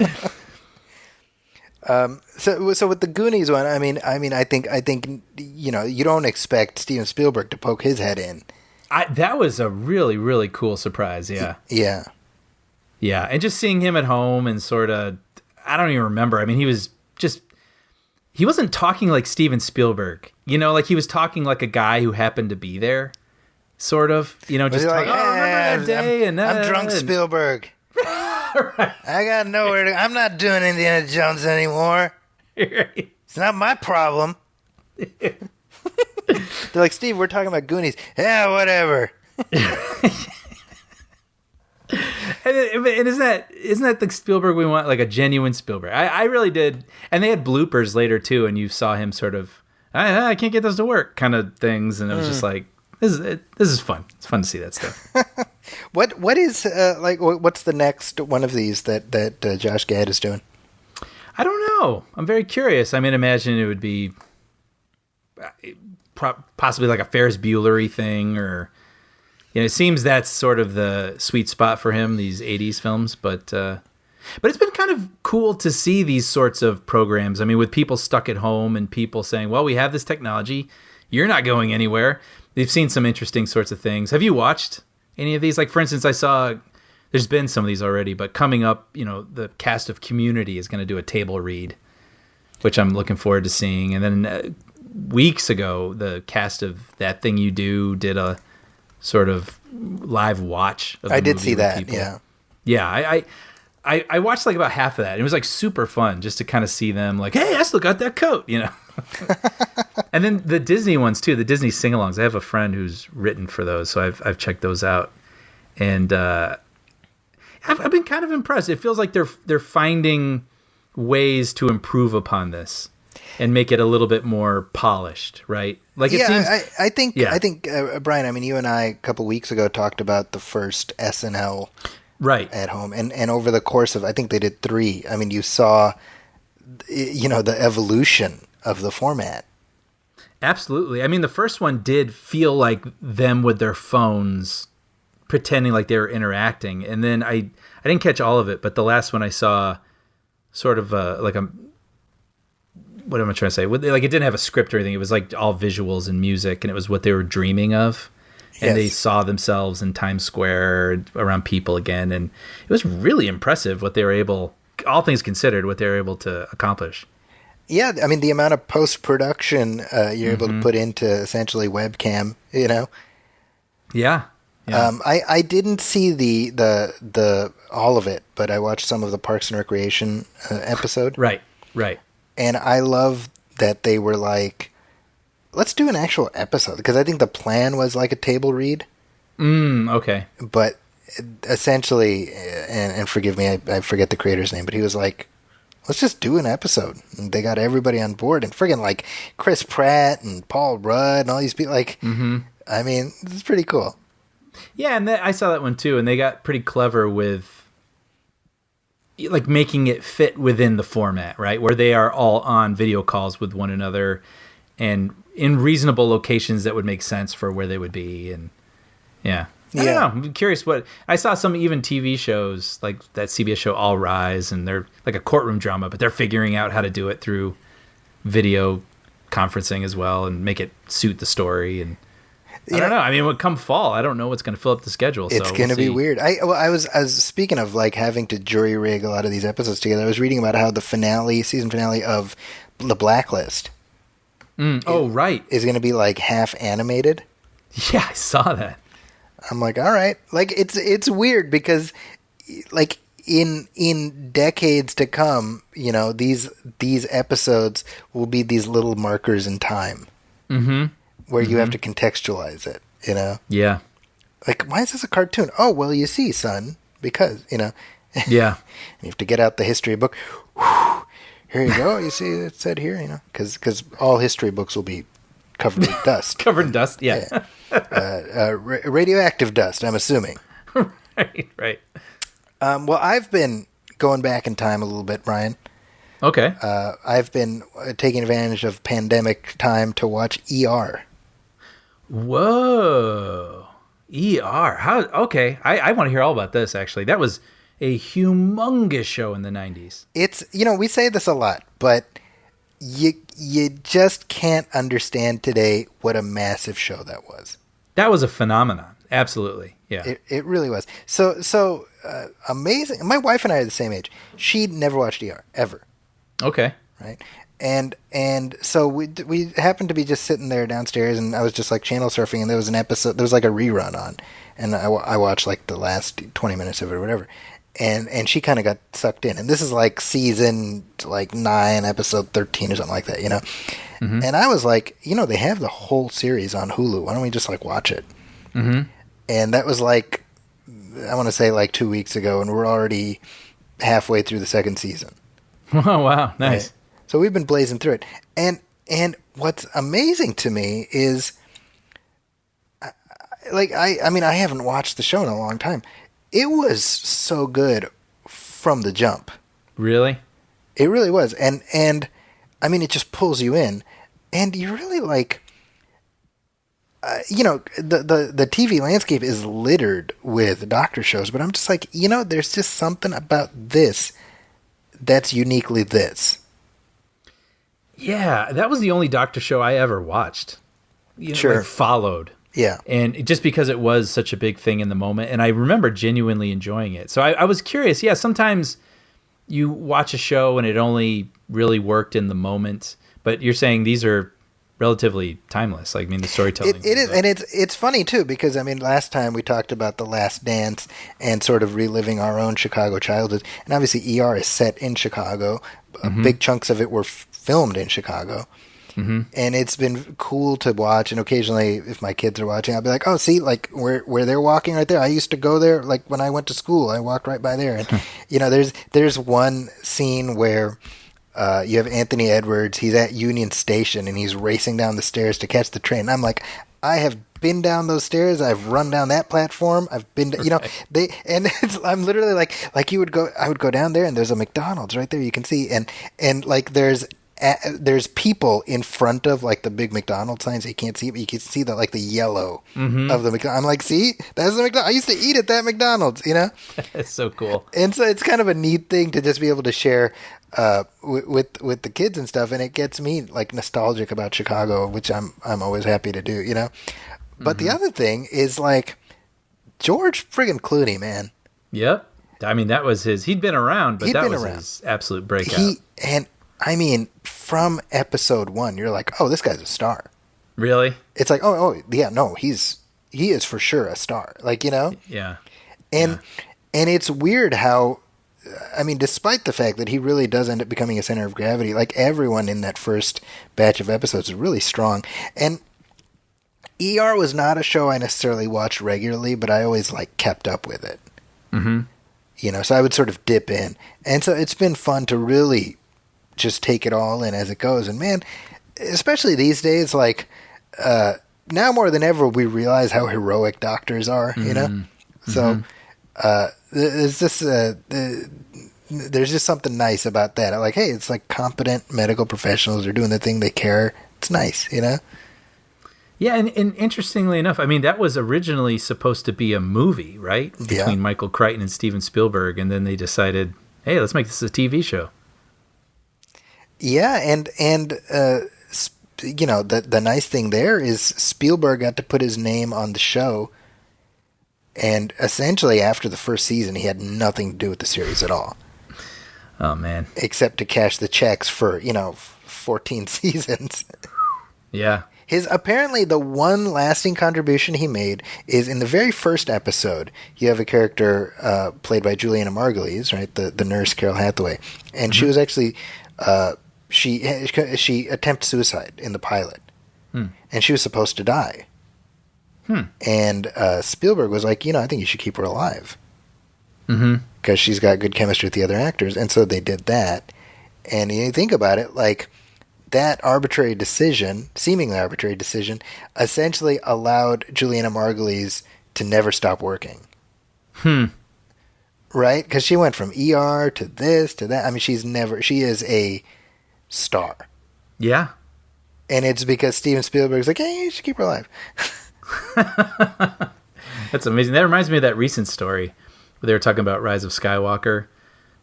So with the Goonies one, I mean, I think you know, you don't expect Steven Spielberg to poke his head in. That was a really, really cool surprise. Yeah. Yeah. Yeah. And just seeing him at home and sort of, I don't even remember. I mean, he wasn't talking like Steven Spielberg, you know, like he was talking like a guy who happened to be there, sort of, you know, just talking, remember that day? I'm drunk Spielberg. Right. I got nowhere to, I'm not doing Indiana Jones anymore. Right. It's not my problem. They're like, Steve, we're talking about Goonies. Yeah, whatever. And isn't that the Spielberg we want? Like a genuine Spielberg. I really did. And they had bloopers later too, and you saw him sort of, I can't get those to work kind of things, and it was just like, this is fun. It's fun to see that stuff. What is what's the next one of these that Josh Gad is doing? I don't know. I'm very curious. I mean, imagine it would be possibly like a Ferris Bueller-y thing, or you know, it seems that's sort of the sweet spot for him, these 80s films. But it's been kind of cool to see these sorts of programs. I mean, with people stuck at home and people saying, well, we have this technology. You're not going anywhere. They've seen some interesting sorts of things. Have you watched any of these? Like, for instance, I saw, there's been some of these already, but coming up, you know, the cast of Community is going to do a table read, which I'm looking forward to seeing. And then weeks ago, the cast of That Thing You Do did a sort of live watch of the I did movie see with that, people. yeah. Yeah, I watched like about half of that. It was like super fun just to kind of see them like, hey, I still got that coat, you know. And then the Disney ones too, the Disney sing-alongs. I have a friend who's written for those, so I've checked those out, and I've been kind of impressed. It feels like they're finding ways to improve upon this and make it a little bit more polished, right? Like it seems. I think Brian. I mean, you and I a couple weeks ago talked about the first SNL. Right. At home. And over the course of, I think they did 3. I mean, you saw, you know, the evolution of the format. Absolutely. I mean, the first one did feel like them with their phones pretending like they were interacting. And then I didn't catch all of it, but the last one I saw sort of like a, what am I trying to say? Like it didn't have a script or anything. It was like all visuals and music, and it was what they were dreaming of. And they saw themselves in Times Square around people again. And it was really impressive what they were able, all things considered, what they were able to accomplish. Yeah, I mean, the amount of post-production you're able to put into essentially webcam, you know? Yeah. I didn't see the all of it, but I watched some of the Parks and Recreation episode. Right. And I love that they were like, let's do an actual episode, because I think the plan was like a table read. Okay. But essentially, and forgive me, I forget the creator's name, but he was like, let's just do an episode. And they got everybody on board, and friggin' like Chris Pratt and Paul Rudd and all these people. Like, I mean, it's pretty cool. Yeah, and I saw that one too, and they got pretty clever with like making it fit within the format, right? Where they are all on video calls with one another. and in reasonable locations that would make sense for where they would be. And I don't know. I'm curious what I saw. Some even TV shows like that CBS show All Rise, and they're like a courtroom drama, but they're figuring out how to do it through video conferencing as well and make it suit the story. And I don't know. I mean, come fall, I don't know what's going to fill up the schedule. It's going to be weird. I was speaking of like having to jury rig a lot of these episodes together. I was reading about how the season finale of The Blacklist. Right. Is going to be like half animated. Yeah, I saw that. I'm like, all right. Like it's weird because like in decades to come, you know, these episodes will be these little markers in time. Where you have to contextualize it, you know? Yeah. Like, why is this a cartoon? Oh, well, you see, son, because, you know. Yeah. You have to get out the history book. Whew, here you go. You see it said here, you know, because all history books will be covered with dust. Covered in dust, yeah. Radioactive dust, I'm assuming. Right. Well, I've been going back in time a little bit, Brian. Okay. I've been taking advantage of pandemic time to watch ER. Whoa. ER. How? Okay. I want to hear all about this, actually. That was a humongous show in the 90s. It's, you know, we say this a lot, but you just can't understand today what a massive show that was. That was a phenomenon. Absolutely. Yeah. It really was. So amazing. My wife and I are the same age. She'd never watched ER, ever. Okay. Right. And so we happened to be just sitting there downstairs, and I was just like channel surfing, and there was an episode, there was like a rerun on, and I watched like the last 20 minutes of it or whatever, and she kind of got sucked in, and this is like season like 9, episode 13 or something like that, you know, and I was like, you know, they have the whole series on Hulu. Why don't we just like watch it? And that was like, I want to say like 2 weeks ago, and we're already halfway through the second season. Oh, wow. Nice. Right? So we've been blazing through it. And what's amazing to me is, I mean, I haven't watched the show in a long time. It was so good from the jump. Really? It really was. And I mean, it just pulls you in. And you're really like, you know, the TV landscape is littered with doctor shows, but I'm just like, you know, there's just something about this that's uniquely this. Yeah, that was the only doctor show I ever watched. Sure. Like, followed. Yeah. And just because it was such a big thing in the moment, and I remember genuinely enjoying it. So I was curious. Yeah, sometimes you watch a show and it only really worked in the moment, but you're saying these are relatively timeless. Like, I mean, the storytelling. It is, and it's funny too, because I mean, last time we talked about The Last Dance and sort of reliving our own Chicago childhood, and obviously ER is set in Chicago. Big chunks of it were filmed in Chicago. And it's been cool to watch, and occasionally if my kids are watching, I'll be like, oh, see, like where they're walking right there, I used to go there, like when I went to school, I walked right by there. And you know, there's one scene where you have Anthony Edwards, he's at Union Station and he's racing down the stairs to catch the train. I'm like, I have been down those stairs, I've run down that platform, I've been, you know, I'm literally like I would go down there and there's a McDonald's right there, you can see, and like there's people in front of like the big McDonald's signs. You can't see it, but you can see the like the yellow of the McDonald's. I'm like, see, that's the McDonald's. I used to eat at that McDonald's, you know? It's so cool. And so it's kind of a neat thing to just be able to share with the kids and stuff. And it gets me like nostalgic about Chicago, which I'm always happy to do, you know? But the other thing is like George friggin' Clooney, man. Yep. I mean, that was he'd been around, but that was his absolute breakout. I mean, from episode 1, you're like, oh, this guy's a star. Really? It's like, oh, yeah, no, he is for sure a star. Like, you know? Yeah. And it's weird how, I mean, despite the fact that he really does end up becoming a center of gravity, like everyone in that first batch of episodes is really strong. And ER was not a show I necessarily watched regularly, but I always like kept up with it. You know, so I would sort of dip in. And so it's been fun to really just take it all in as it goes. And man, especially these days, like now more than ever, we realize how heroic doctors are, you know? So there's just something nice about that. Like, hey, it's like competent medical professionals are doing the thing they care It's nice, you know? Yeah, and interestingly enough, I mean, that was originally supposed to be a movie, right? Between Michael Crichton and Steven Spielberg, and then they decided, hey, let's make this a TV show. Yeah, and you know, the nice thing there is Spielberg got to put his name on the show, and essentially after the first season, he had nothing to do with the series at all. Oh, man. Except to cash the checks for, 14 seasons. Yeah. Apparently the one lasting contribution he made is in the very first episode. You have a character played by Juliana Margulies, right? The nurse Carol Hathaway, and she was actually she attempted suicide in the pilot, and she was supposed to die. And Spielberg was like, I think you should keep her alive because she's got good chemistry with the other actors, and so they did that. And you think about it, like, that seemingly arbitrary decision, essentially allowed Juliana Margulies to never stop working. Right? Because she went from ER to this to that. I mean, she is a star. Yeah. And it's because Steven Spielberg's like, hey, you should keep her alive. That's amazing. That reminds me of that recent story where they were talking about Rise of Skywalker,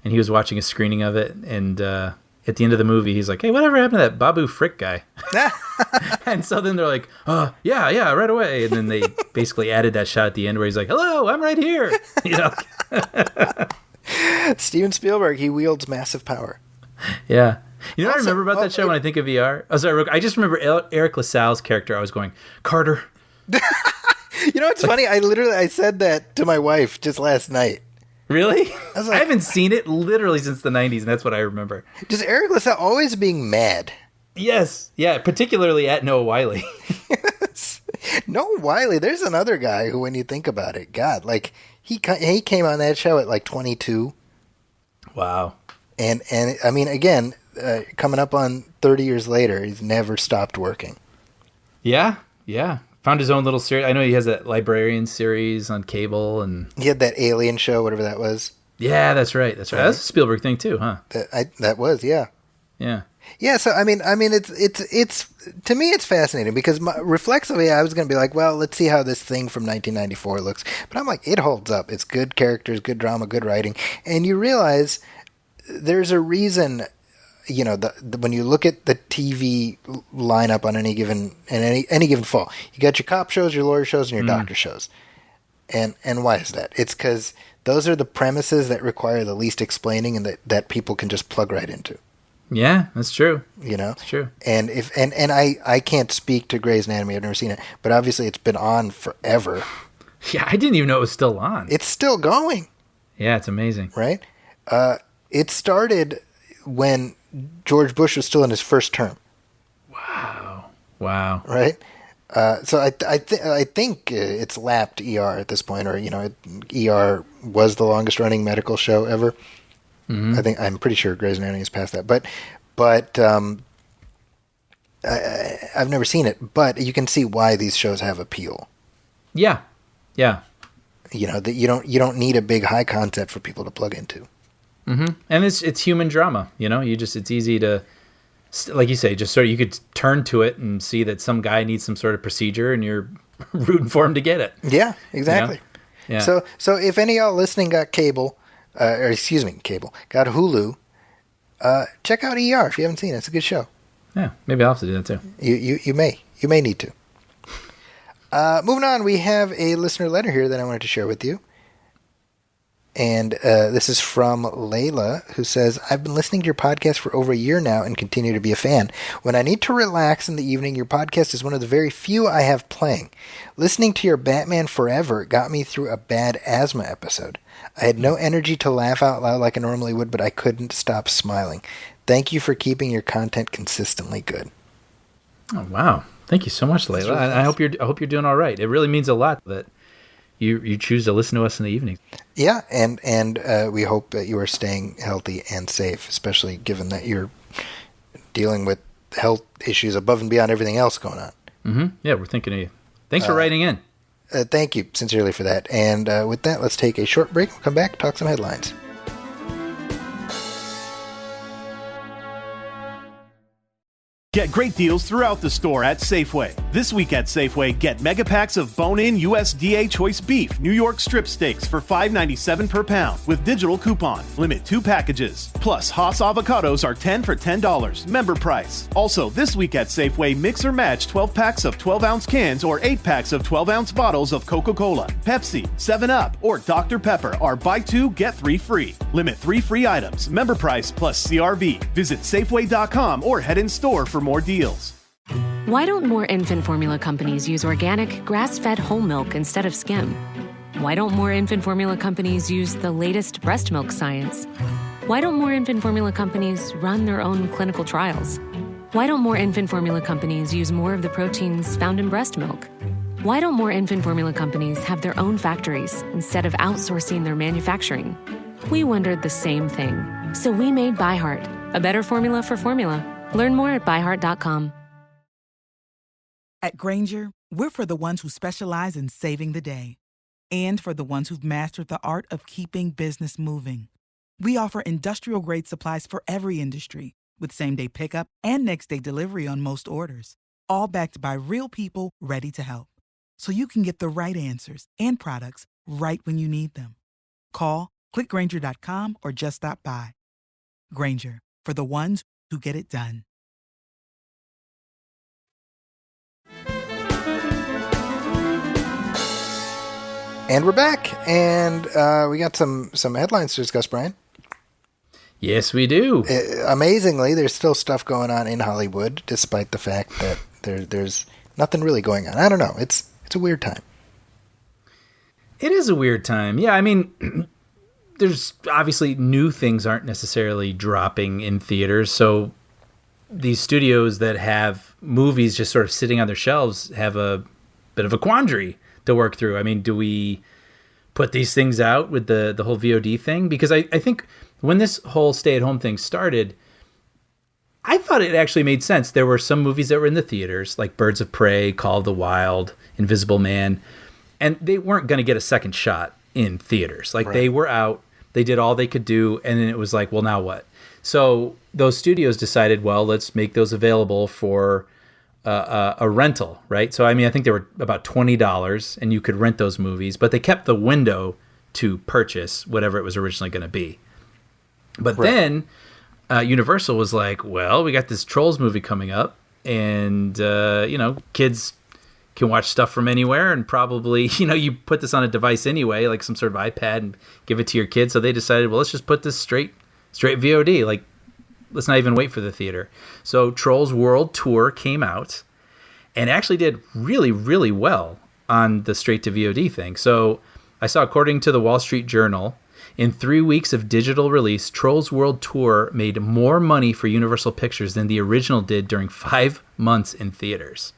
and he was watching a screening of it, and at the end of the movie, he's like, hey, whatever happened to that Babu Frick guy? And so then they're like, yeah, right away. And then they basically added that shot at the end where he's like, hello, I'm right here. Steven Spielberg, he wields massive power. Yeah. You know what I remember about that show when I think of VR? Oh, sorry, I just remember Eric LaSalle's character. I was going, Carter. You know what's funny? I said that to my wife just last night. Really? I was like, I haven't seen it literally since the 90s, and that's what I remember. Just Eric LaSalle always being mad. Yes. Yeah, particularly at Noah Wyle. Noah Wyle, there's another guy who, when you think about it, God, like, he came on that show at like 22. Wow. And I mean, again, coming up on 30 years later, he's never stopped working. Yeah. Found his own little series. I know he has that Librarian series on cable, and he had that Alien show, whatever that was. Yeah, that's right. That's a Spielberg thing too, huh? That was, yeah. Yeah. So I mean, it's to me, it's fascinating because reflexively, I was going to be like, well, let's see how this thing from 1994 looks. But I'm like, it holds up. It's good characters, good drama, good writing, and you realize there's a reason. When you look at the TV lineup on any given fall, you got your cop shows, your lawyer shows, and your doctor shows. And why is that? It's because those are the premises that require the least explaining and that people can just plug right into. Yeah, that's true. It's true. And I can't speak to Grey's Anatomy. I've never seen it, but obviously it's been on forever. Yeah, I didn't even know it was still on. It's still going. Yeah, it's amazing. Right? It started when George Bush was still in his first term. Wow. Right? So I think it's lapped ER at this point, or ER was the longest running medical show ever. Mm-hmm. I'm pretty sure Grey's Anatomy has passed that, but I've never seen it. But you can see why these shows have appeal. Yeah. That you don't need a big high concept for people to plug into. Mm-hmm. And it's human drama. It's easy to, like you say, just sort of you could turn to it and see that some guy needs some sort of procedure, and you're rooting for him to get it. Yeah, exactly. Yeah. So if any of y'all listening got cable, got Hulu, check out ER if you haven't seen it. It's a good show. Yeah, maybe I'll have to do that too. You may need to. Moving on, we have a listener letter here that I wanted to share with you. And this is from Layla, who says, I've been listening to your podcast for over a year now and continue to be a fan. When I need to relax in the evening, your podcast is one of the very few I have playing. Listening to your Batman Forever got me through a bad asthma episode. I had no energy to laugh out loud like I normally would, but I couldn't stop smiling. Thank you for keeping your content consistently good. Oh, wow. Thank you so much, Layla. Really I hope you're doing all right. It really means a lot that you choose to listen to us in the evening. Yeah, and we hope that you are staying healthy and safe, especially given that you're dealing with health issues above and beyond everything else going on. Mm-hmm. Yeah, we're thinking of you. Thanks for writing in. Thank you sincerely for that. And with that, let's take a short break. We'll come back, talk some headlines. Get great deals throughout the store at Safeway. This week at Safeway, get mega packs of bone-in USDA choice beef New York strip steaks for $5.97 per pound with digital coupon. Limit 2 packages. Plus, Haas avocados are 10 for $10. Member price. Also, this week at Safeway, mix or match 12 packs of 12-ounce cans or 8 packs of 12-ounce bottles of Coca-Cola, Pepsi, 7-Up, or Dr. Pepper are buy 2, get 3 free. Limit 3 free items. Member price plus CRV. Visit Safeway.com or head in store for more deals. Why don't more infant formula companies use organic, grass-fed whole milk instead of skim? Why don't more infant formula companies use the latest breast milk science? Why don't more infant formula companies run their own clinical trials? Why don't more infant formula companies use more of the proteins found in breast milk? Why don't more infant formula companies have their own factories instead of outsourcing their manufacturing? We wondered the same thing. So we made ByHeart, a better formula for formula. Learn more at byheart.com. At Grainger, we're for the ones who specialize in saving the day and for the ones who've mastered the art of keeping business moving. We offer industrial-grade supplies for every industry with same-day pickup and next-day delivery on most orders, all backed by real people ready to help. So you can get the right answers and products right when you need them. Call, clickgrainger.com, or just stop by. Grainger, for the ones who get it done. And we're back, and we got some headlines to discuss, Brian. Yes, we do. Amazingly, there's still stuff going on in Hollywood, despite the fact that there's nothing really going on. I don't know. It's a weird time. It is a weird time. Yeah, I mean, there's obviously new things aren't necessarily dropping in theaters, so these studios that have movies just sort of sitting on their shelves have a bit of a quandary to work through. I mean, do we put these things out with the whole VOD thing? Because I think when this whole stay-at-home thing started, I thought it actually made sense. There were some movies that were in the theaters, like Birds of Prey, Call of the Wild, Invisible Man, and they weren't going to get a second shot in theaters. Like, They were out, they did all they could do, and then it was like, well, now what? So those studios decided, well, let's make those available for a rental, right? So, I mean, I think they were about $20, and you could rent those movies, but they kept the window to purchase whatever it was originally going to be. But then Universal was like, well, we got this Trolls movie coming up, and, kids can watch stuff from anywhere, and probably, you put this on a device anyway, like some sort of iPad, and give it to your kids. So they decided, well, let's just put this straight VOD. Like, let's not even wait for the theater. So Trolls World Tour came out and actually did really, really well on the straight to VOD thing. So I saw, according to the Wall Street Journal, in 3 weeks of digital release, Trolls World Tour made more money for Universal Pictures than the original did during 5 months in theaters.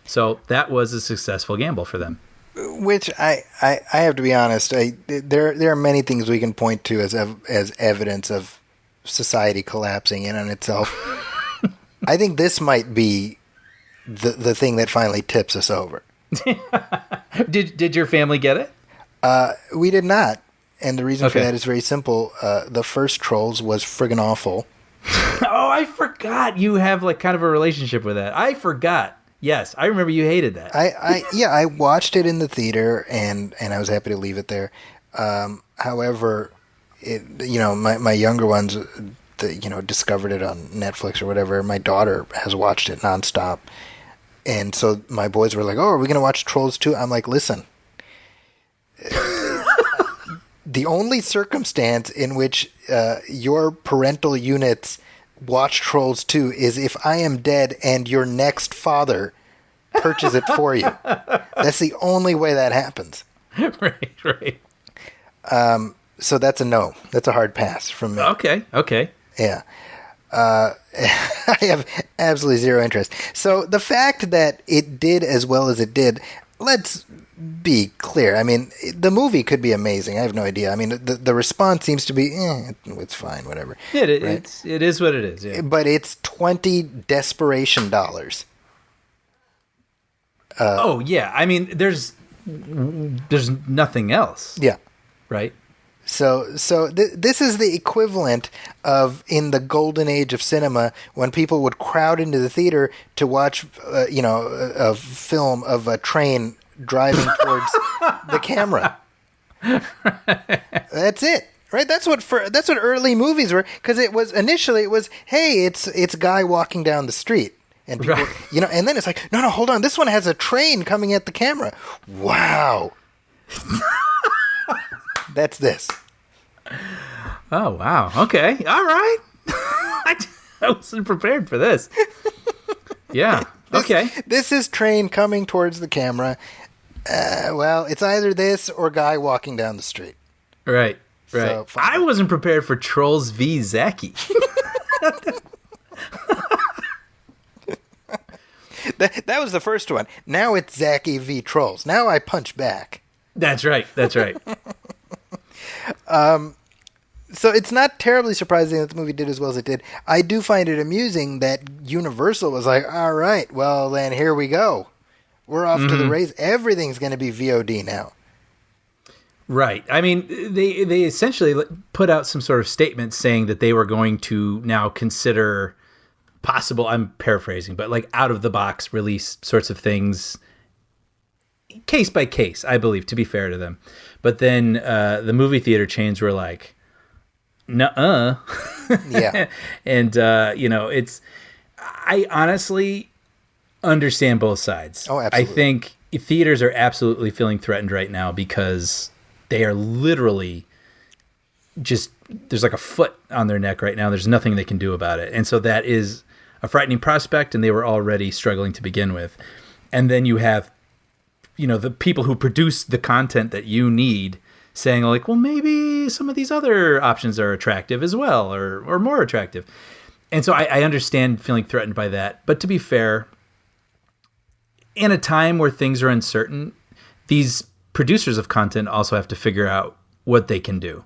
So that was a successful gamble for them. Which I have to be honest, there are many things we can point to as evidence of society collapsing in on itself. I think this might be the thing that finally tips us over. Did your family get it? We did not. And the reason for that is very simple. The first Trolls was friggin' awful. Oh, I forgot you have like kind of a relationship with that. I forgot. Yes, I remember you hated that. I watched it in the theater and I was happy to leave it there. However, my younger ones, discovered it on Netflix or whatever. My daughter has watched it nonstop. And so my boys were like, "Oh, are we going to watch Trolls 2?" I'm like, "Listen, the only circumstance in which your parental units watch Trolls 2 is if I am dead and your next father purchase it for you. That's the only way that happens." Right. So that's a no. That's a hard pass from me. Okay. Yeah. I have absolutely zero interest. So the fact that it did as well as it did, let's be clear. I mean, the movie could be amazing. I have no idea. I mean, the response seems to be, it's fine, whatever. It is what it is. Yeah. But it's $20 desperation dollars. Yeah. I mean, there's nothing else. Yeah. Right. This is the equivalent of in the golden age of cinema when people would crowd into the theater to watch, a film of a train driving towards the camera. That's it. Right, that's what early movies were, because initially it was, hey, it's a guy walking down the street, and people, and then it's like, no, hold on, this one has a train coming at the camera. Wow, that's this. Oh wow, okay, all right. I wasn't prepared for this. Yeah, okay. This is train coming towards the camera. Well, it's either this or guy walking down the street. Right. So, I wasn't prepared for Trolls v. Zaki. that was the first one. Now it's Zaki v. Trolls. Now I punch back. That's right. So it's not terribly surprising that the movie did as well as it did. I do find it amusing that Universal was like, all right, well, then here we go. We're off to the race. Everything's going to be VOD now. Right. I mean, they essentially put out some sort of statement saying that they were going to now consider possible, I'm paraphrasing, but like out-of-the-box release sorts of things, case by case, I believe, to be fair to them. But then the movie theater chains were like, nuh-uh. Yeah. And, I honestly understand both sides. Oh, absolutely. I think theaters are absolutely feeling threatened right now because they are literally just, there's like a foot on their neck right now. There's nothing they can do about it. And so that is a frightening prospect, and they were already struggling to begin with. And then you have, the people who produce the content that you need saying like, well, maybe some of these other options are attractive as well, or more attractive. And so I understand feeling threatened by that. But to be fair, in a time where things are uncertain, these producers of content also have to figure out what they can do,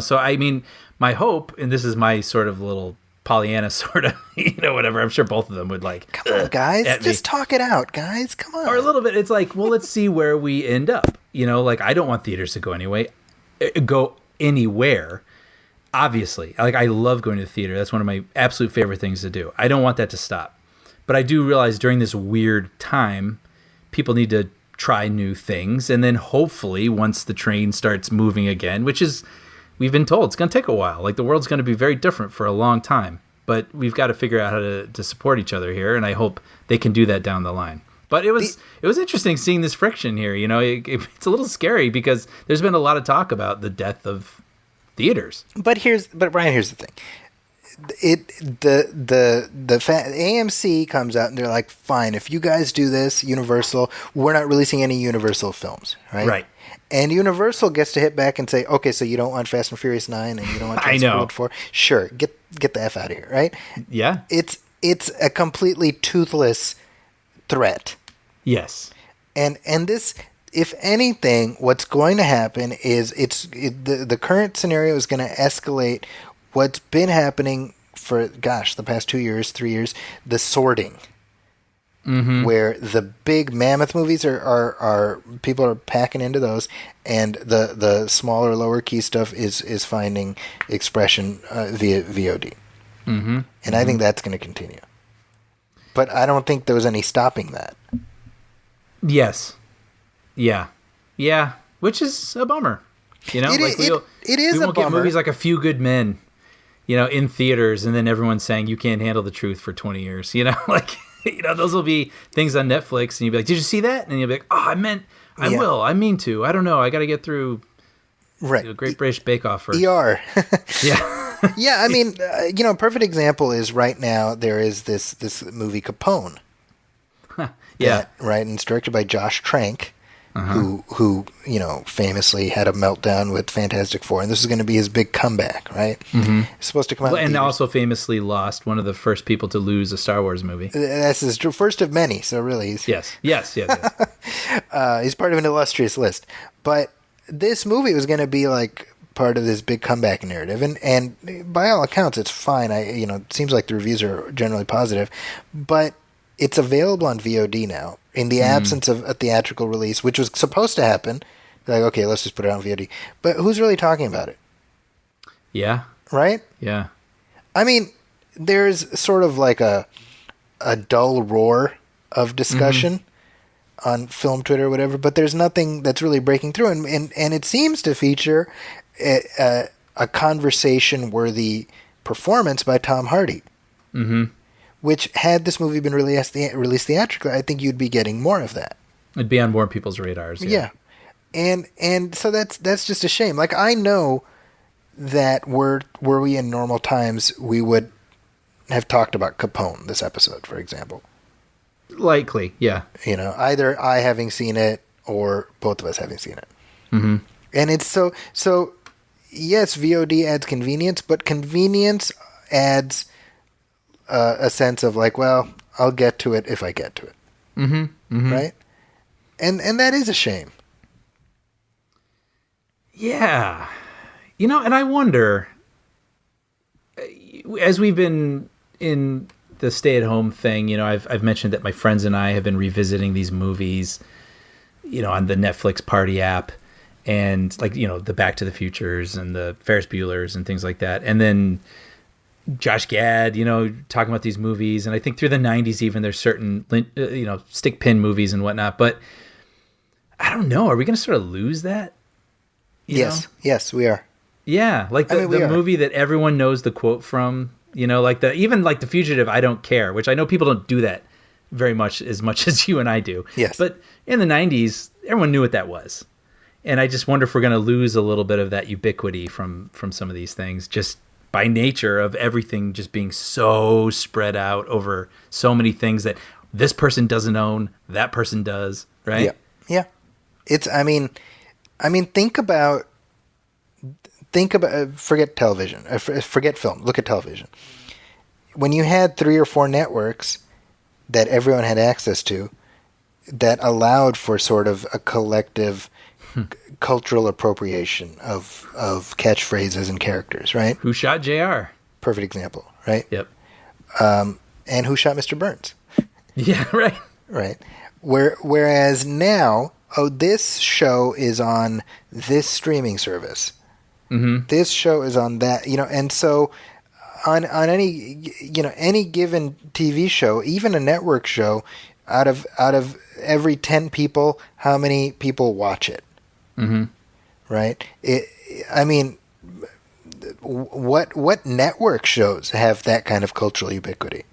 So, I mean, my hope, and this is my sort of little Pollyanna sort of, whatever. I'm sure both of them would like, come on, guys, just talk it out, guys. Come on. Or a little bit. It's like, well, let's see where we end up. Like I don't want theaters to go anywhere. Obviously, like I love going to the theater. That's one of my absolute favorite things to do. I don't want that to stop. But I do realize during this weird time, people need to try new things. And then hopefully once the train starts moving again, which is, we've been told it's going to take a while. Like the world's going to be very different for a long time. But we've got to figure out how to support each other here. And I hope they can do that down the line. But it was interesting seeing this friction here. It's a little scary because there's been a lot of talk about the death of theaters. But Brian, here's the thing. AMC comes out and they're like, fine, if you guys do this, Universal, we're not releasing any Universal films, right? Right. And Universal gets to hit back and say, okay, so you don't want Fast and Furious 9 and you don't want Transformers 4? Sure, get the F out of here, right? Yeah. It's a completely toothless threat. Yes. And this, if anything, what's going to happen is the current scenario is going to escalate what's been happening for, the past 2 years, 3 years, the sorting. Mm-hmm. Where the big mammoth movies are people are packing into those, and the smaller, lower key stuff is finding expression via VOD. Mm-hmm. And I think that's going to continue. But I don't think there was any stopping that. Yes. Yeah. Which is a bummer. It is we won't a bummer. Get movies like A Few Good Men, in theaters, and then everyone's saying you can't handle the truth for 20 years. Those will be things on Netflix, and you'll be like, did you see that? And you'll be like, oh, I mean to. I don't know. I got to get through Great British Bake Off first. ER. Yeah. Yeah, I mean, perfect example is right now there is this movie Capone. Yeah. Right, and it's directed by Josh Trank, who famously had a meltdown with Fantastic Four, and this is going to be his big comeback, right? Mm-hmm. It's supposed to come out, and also famously lost, one of the first people to lose a Star Wars movie. That's his first of many, so really, yes. He's part of an illustrious list. But this movie was going to be like part of this big comeback narrative, and by all accounts, it's fine. It seems like the reviews are generally positive, but it's available on VOD now in the absence of a theatrical release, which was supposed to happen Like, okay, let's just put it on VOD. But who's really talking about it, Yeah. right? Yeah. I mean, there's sort of like a dull roar of discussion on film Twitter or whatever, but there's nothing that's really breaking through. And it seems to feature a conversation-worthy performance by Tom Hardy. Mm-hmm. Which, had this movie been released theatrically, I think you'd be getting more of that. It'd be on more people's radars. Yeah. And so that's just a shame. Like, I know that were we in normal times, we would have talked about Capone this episode, for example. Likely, yeah. You know, either I having seen it or both of us having seen it. Mm-hmm. And it's so yes, VOD adds convenience, but convenience adds a sense of like, well, I'll get to it if I get to it. Mm-hmm. Mm-hmm. Right? And that is a shame. Yeah. You know, and I wonder, as we've been in the stay-at-home thing, you know, I've mentioned that my friends and I have been revisiting these movies, you know, on the Netflix Party app, and like, you know, the Back to the Futures and the Ferris Bueller's and things like that. And then Josh Gad, you know, talking about these movies. And I think through the 90s even, there's certain, you know, stick pin movies and whatnot. But I don't know. Are we going to sort of lose that? Yes. Yes, we are. Yeah. Like the movie that everyone knows the quote from, you know, like even like The Fugitive, I Don't Care, which I know people don't do that very much as you and I do. Yes. But in the 90s, everyone knew what that was. And I just wonder if we're going to lose a little bit of that ubiquity from some of these things, just by nature of everything just being so spread out over so many things that this person doesn't own, that person does, right? Yeah. Yeah. It's, I mean, think about, forget television, forget film, look at television. When you had 3 or 4 networks that everyone had access to, that allowed for sort of a collective cultural appropriation of catchphrases and characters, right? Who Shot JR? Perfect example, right? Yep. And Who Shot Mr. Burns? Yeah, right. Right. Whereas now, this show is on this streaming service. Mm-hmm. This show is on that, you know, and so on any, you know, any given TV show, even a network show, out of every 10 people, how many people watch it? Mm-hmm. Right? I mean, what network shows have that kind of cultural ubiquity?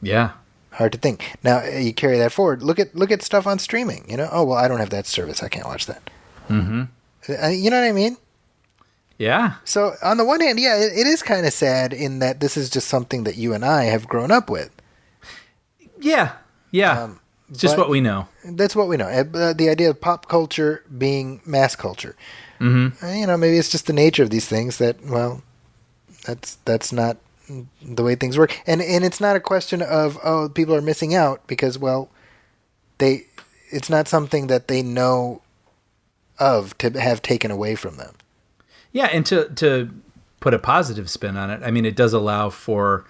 Yeah. Hard to think. Now you carry that forward. Look at stuff on streaming. You know, oh well, I don't have that service. I can't watch that. Mm-hmm. You know what I mean? Yeah. So on the one hand, yeah, it is kind of sad in that this is just something that you and I have grown up with. Yeah. Yeah. It's just what we know. That's what we know. The idea of pop culture being mass culture. Mm-hmm. You know, maybe it's just the nature of these things that, well, that's not the way things work. And it's not a question of, oh, people are missing out because, well, it's not something that they know of to have taken away from them. Yeah, and to put a positive spin on it, I mean, it does allow for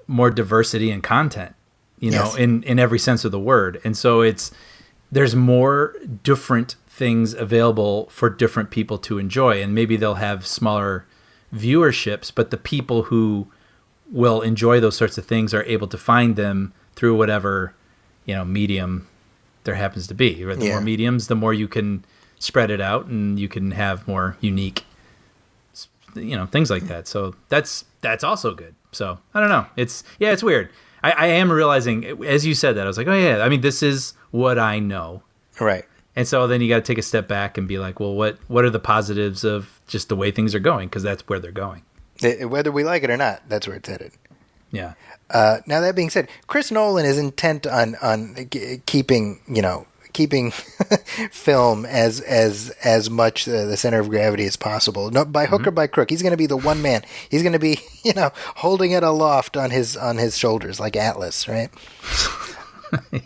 more diversity in content, you know, yes. in every sense of the word. And so there's more different things available for different people to enjoy. And maybe they'll have smaller viewerships, but the people who will enjoy those sorts of things are able to find them through whatever, you know, medium there happens to be. Right? The more mediums, the more you can spread it out and you can have more unique, you know, things like that. So that's also good. So I don't know. It's weird. I am realizing, as you said that, I was like, oh yeah, I mean, this is what I know. Right. And so then you got to take a step back and be like, well, what are the positives of just the way things are going? Because that's where they're going. Whether we like it or not, that's where it's headed. Yeah. Now that being said, Chris Nolan is intent on keeping film as much the center of gravity as possible. No, by hook or by crook, he's going to be the one man. He's going to be, you know, holding it aloft on his shoulders like Atlas, right?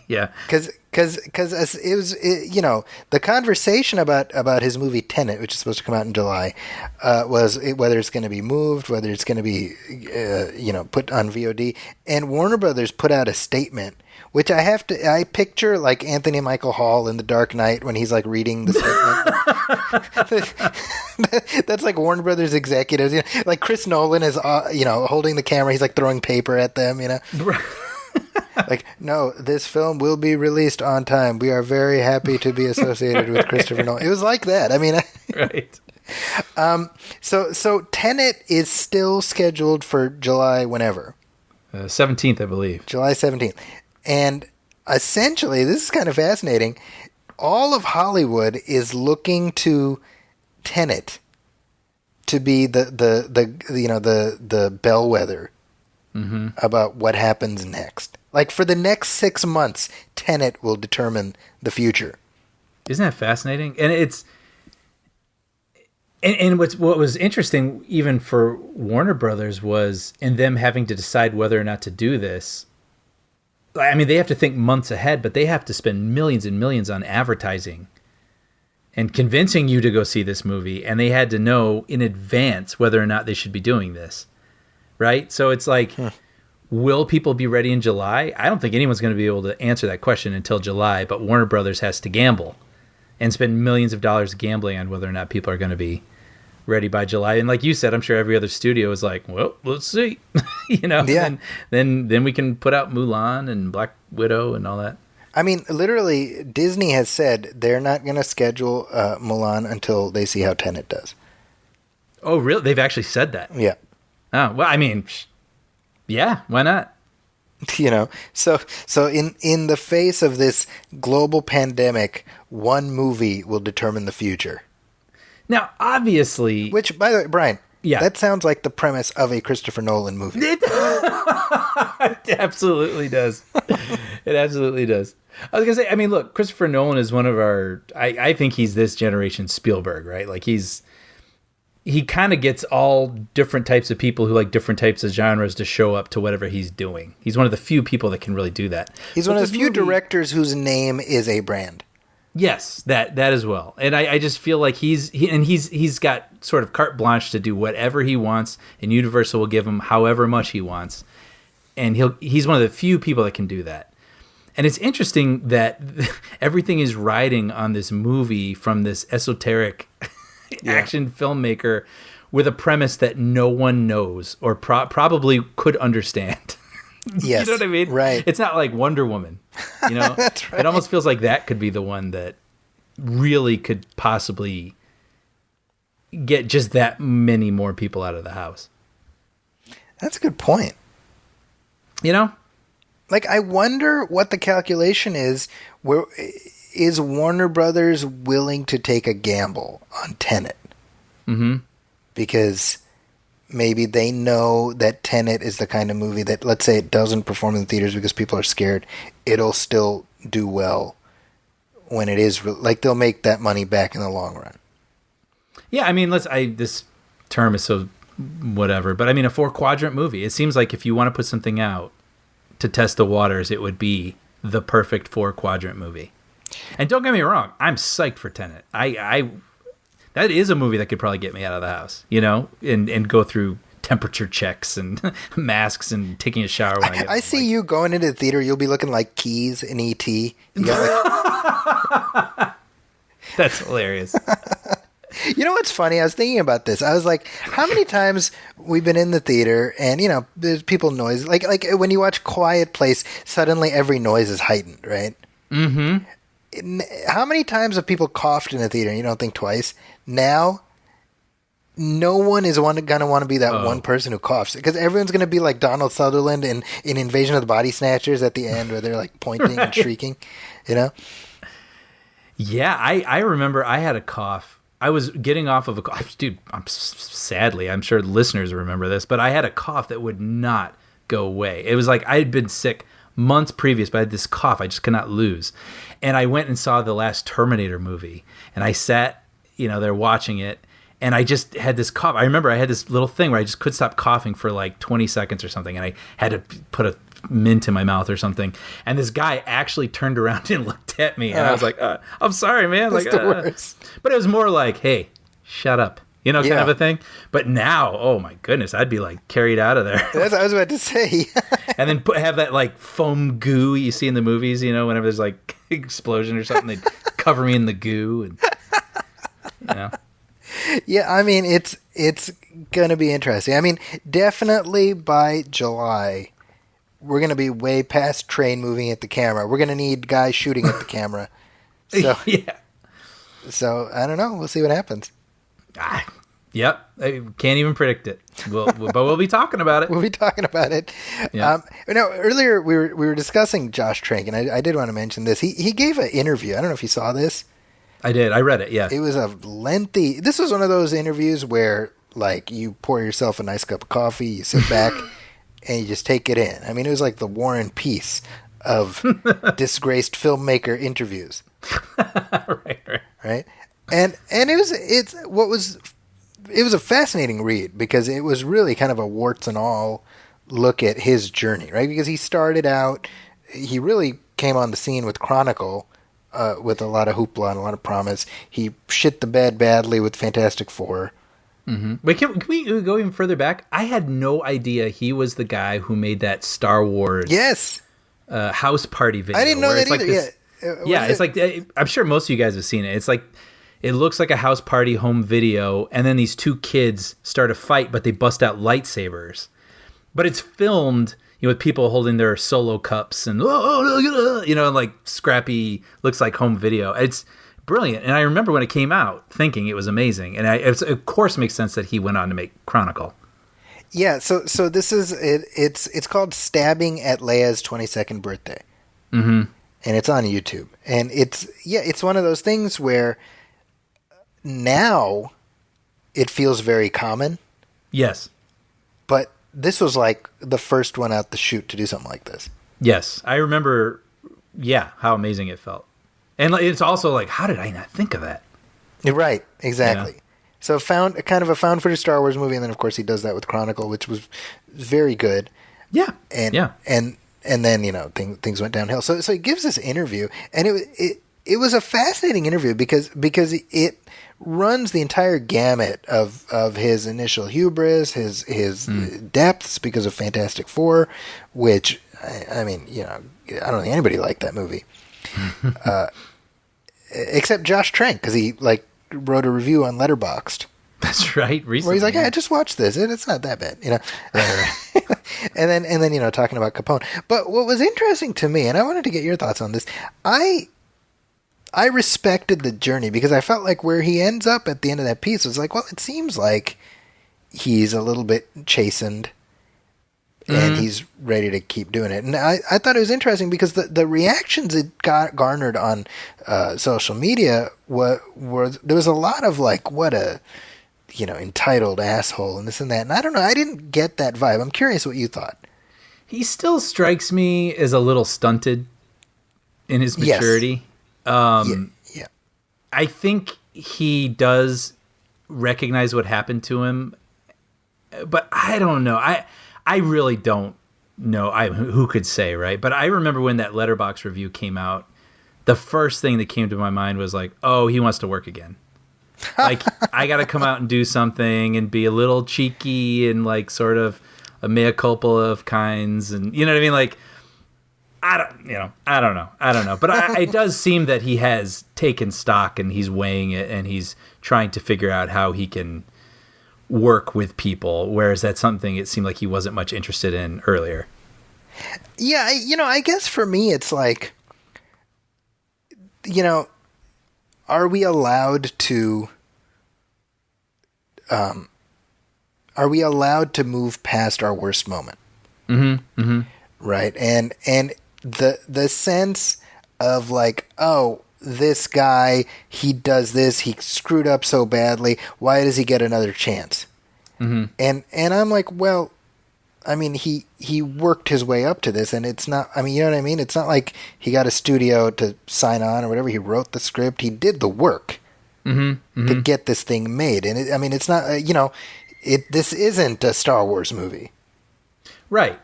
Yeah. Because it was, the conversation about his movie Tenet, which is supposed to come out in July, whether it's going to be moved, whether it's going to be, put on VOD. And Warner Brothers put out a statement, which I picture like Anthony Michael Hall in The Dark Knight when he's like reading the statement. That's like Warner Brothers executives, like Chris Nolan is, holding the camera. He's like throwing paper at them, Like, no, this film will be released on time. We are very happy to be associated with Christopher Nolan. It was like that. I mean, right. So Tenet is still scheduled for July whenever? 17th, I believe. July 17th. And essentially, this is kind of fascinating. All of Hollywood is looking to Tenet to be the bellwether about what happens next. Like, for the next 6 months, Tenet will determine the future. Isn't that fascinating? And it's and what was interesting even for Warner Brothers was in them having to decide whether or not to do this. I mean, they have to think months ahead, but they have to spend millions and millions on advertising and convincing you to go see this movie, and they had to know in advance whether or not they should be doing this. Right? So it's like, will people be ready in July? I don't think anyone's going to be able to answer that question until July, but Warner Brothers has to gamble and spend millions of dollars gambling on whether or not people are going to be ready by July. And like you said, I'm sure every other studio is like, well, let's see. Yeah. And then we can put out Mulan and Black Widow and all that. I mean, literally, Disney has said they're not going to schedule Mulan until they see how Tenet does. Oh, really? They've actually said that? Yeah. Oh, well, I mean, yeah, why not? So in the face of this global pandemic, one movie will determine the future. Now, obviously... Which, by the way, Brian, yeah, that sounds like the premise of a Christopher Nolan movie. It absolutely does. It absolutely does. I was going to say, I mean, look, Christopher Nolan is one of our... I think he's this generation's Spielberg, right? Like, he kind of gets all different types of people who like different types of genres to show up to whatever he's doing. He's one of the few people that can really do that. He's one of the few directors whose name is a brand. Yes, that as well. And I just feel like he's got sort of carte blanche to do whatever he wants, and Universal will give him however much he wants. And he's one of the few people that can do that. And it's interesting that everything is riding on this movie from this esoteric action filmmaker with a premise that no one knows or probably could understand. Yes, you know what I mean? Right. It's not like Wonder Woman. That's right. It almost feels like that could be the one that really could possibly get just that many more people out of the house. That's a good point. Like, I wonder what the calculation is. Where is Warner Brothers willing to take a gamble on Tenet? Mm-hmm. Because maybe they know that Tenet is the kind of movie that, let's say it doesn't perform in the theaters because people are scared, it'll still do well when it is, like, they'll make that money back in the long run. Yeah, I mean, this term is so whatever, but I mean, a 4-quadrant movie. It seems like if you want to put something out to test the waters, it would be the perfect 4-quadrant movie. And don't get me wrong, I'm psyched for Tenet. That is a movie that could probably get me out of the house, and go through temperature checks and masks and taking a shower when I get home. I see you going into the theater, you'll be looking like Keys in E.T. You got That's hilarious. You know what's funny? I was thinking about this. I was like, how many times we've been in the theater and, there's people noise. Like when you watch Quiet Place, suddenly every noise is heightened, right? Mm-hmm. How many times have people coughed in the theater and you don't think twice? Now, no one is going to want to be that one person who coughs, because everyone's going to be like Donald Sutherland in Invasion of the Body Snatchers at the end, where they're like pointing and shrieking, Yeah, I remember I had a cough. I was getting off of a cough. Dude, sadly, I'm sure listeners remember this, but I had a cough that would not go away. It was like I had been sick months previous, but I had this cough I just could not lose. And I went and saw the last Terminator movie, and I sat, there watching it, and I just had this cough. I remember I had this little thing where I just couldn't stop coughing for like 20 seconds or something, and I had to put a mint in my mouth or something. And this guy actually turned around and looked at me, and I was like, "I'm sorry, man." That's like, the worst. But it was more like, "Hey, shut up," kind of a thing. But now, oh my goodness, I'd be like carried out of there. That's what I was about to say. And then have that like foam goo you see in the movies, whenever there's like explosion or something, they cover me in the goo, and Yeah, I mean, it's going to be interesting. I mean, definitely by July, we're going to be way past Train moving at the camera. We're going to need guys shooting at the camera. So, yeah. So, I don't know. We'll see what happens. Yep. I can't even predict it. But we'll be talking about it. We'll be talking about it. Yeah. Earlier we were discussing Josh Trank, and I did want to mention this. He gave an interview. I don't know if you saw this. I did. I read it, yeah. It was a lengthy... This was one of those interviews where, like, you pour yourself a nice cup of coffee, you sit back, and you just take it in. I mean, it was like the War and Peace of disgraced filmmaker interviews. Right? And it was a fascinating read, because it was really kind of a warts and all look at his journey, right? Because he started out... He really came on the scene with Chronicle... with a lot of hoopla and a lot of promise. He shit the bed badly with Fantastic Four. Mm-hmm. Wait, can we go even further back? I had no idea he was the guy who made that Star Wars house party video. I didn't know that either. Like it's like, I'm sure most of you guys have seen it. It's like, it looks like a house party home video, and then these two kids start a fight, but they bust out lightsabers. But it's filmed... with people holding their solo cups and like scrappy, looks like home video. It's brilliant. And I remember when it came out thinking it was amazing. And it of course makes sense that he went on to make Chronicle. Yeah. So this is it. It's called Stabbing at Leia's 22nd Birthday. Mm-hmm. And it's on YouTube. And it's one of those things where now it feels very common. Yes. But this was like the first one out the chute to do something like this. Yes. I remember, how amazing it felt. And it's also like, how did I not think of that? Right, exactly. Yeah. So found a found footage Star Wars movie, and then of course he does that with Chronicle, which was very good. Yeah. And then, things went downhill. So he gives this interview, and it was a fascinating interview because it runs the entire gamut of his initial hubris, his depths because of Fantastic Four, which I mean, I don't think anybody liked that movie, except Josh Trank, because he wrote a review on Letterboxd. That's right. Recently, where he's like, I just watched this, and it's not that bad, and then talking about Capone. But what was interesting to me, and I wanted to get your thoughts on this, I respected the journey, because I felt like where he ends up at the end of that piece was like, well, it seems like he's a little bit chastened and he's ready to keep doing it. And I thought it was interesting because the reactions it garnered on social media were there was a lot of like, what a entitled asshole and this and that. And I don't know, I didn't get that vibe. I'm curious what you thought. He still strikes me as a little stunted in his maturity. Yeah. I think he does recognize what happened to him, but I don't know. I really don't know. Who could say, right? But I remember when that Letterboxd review came out, the first thing that came to my mind was like, oh, he wants to work again. Like, I got to come out and do something and be a little cheeky and like sort of a mea culpa of kinds, and you know what I mean? Like, I don't know. But it does seem that he has taken stock and he's weighing it and he's trying to figure out how he can work with people, whereas that's something it seemed like he wasn't much interested in earlier. Yeah, I guess for me it's like, are we allowed to move past our worst moment? Mm-hmm. Mm-hmm. Right. And the sense of like, oh, this guy, he does this, he screwed up so badly, why does he get another chance? Mm-hmm. And I'm like, well, I mean, he worked his way up to this, and it's not, I mean, you know what I mean? It's not like he got a studio to sign on or whatever. He wrote the script. He did the work. to get this thing made. And it's not, this isn't a Star Wars movie. Right.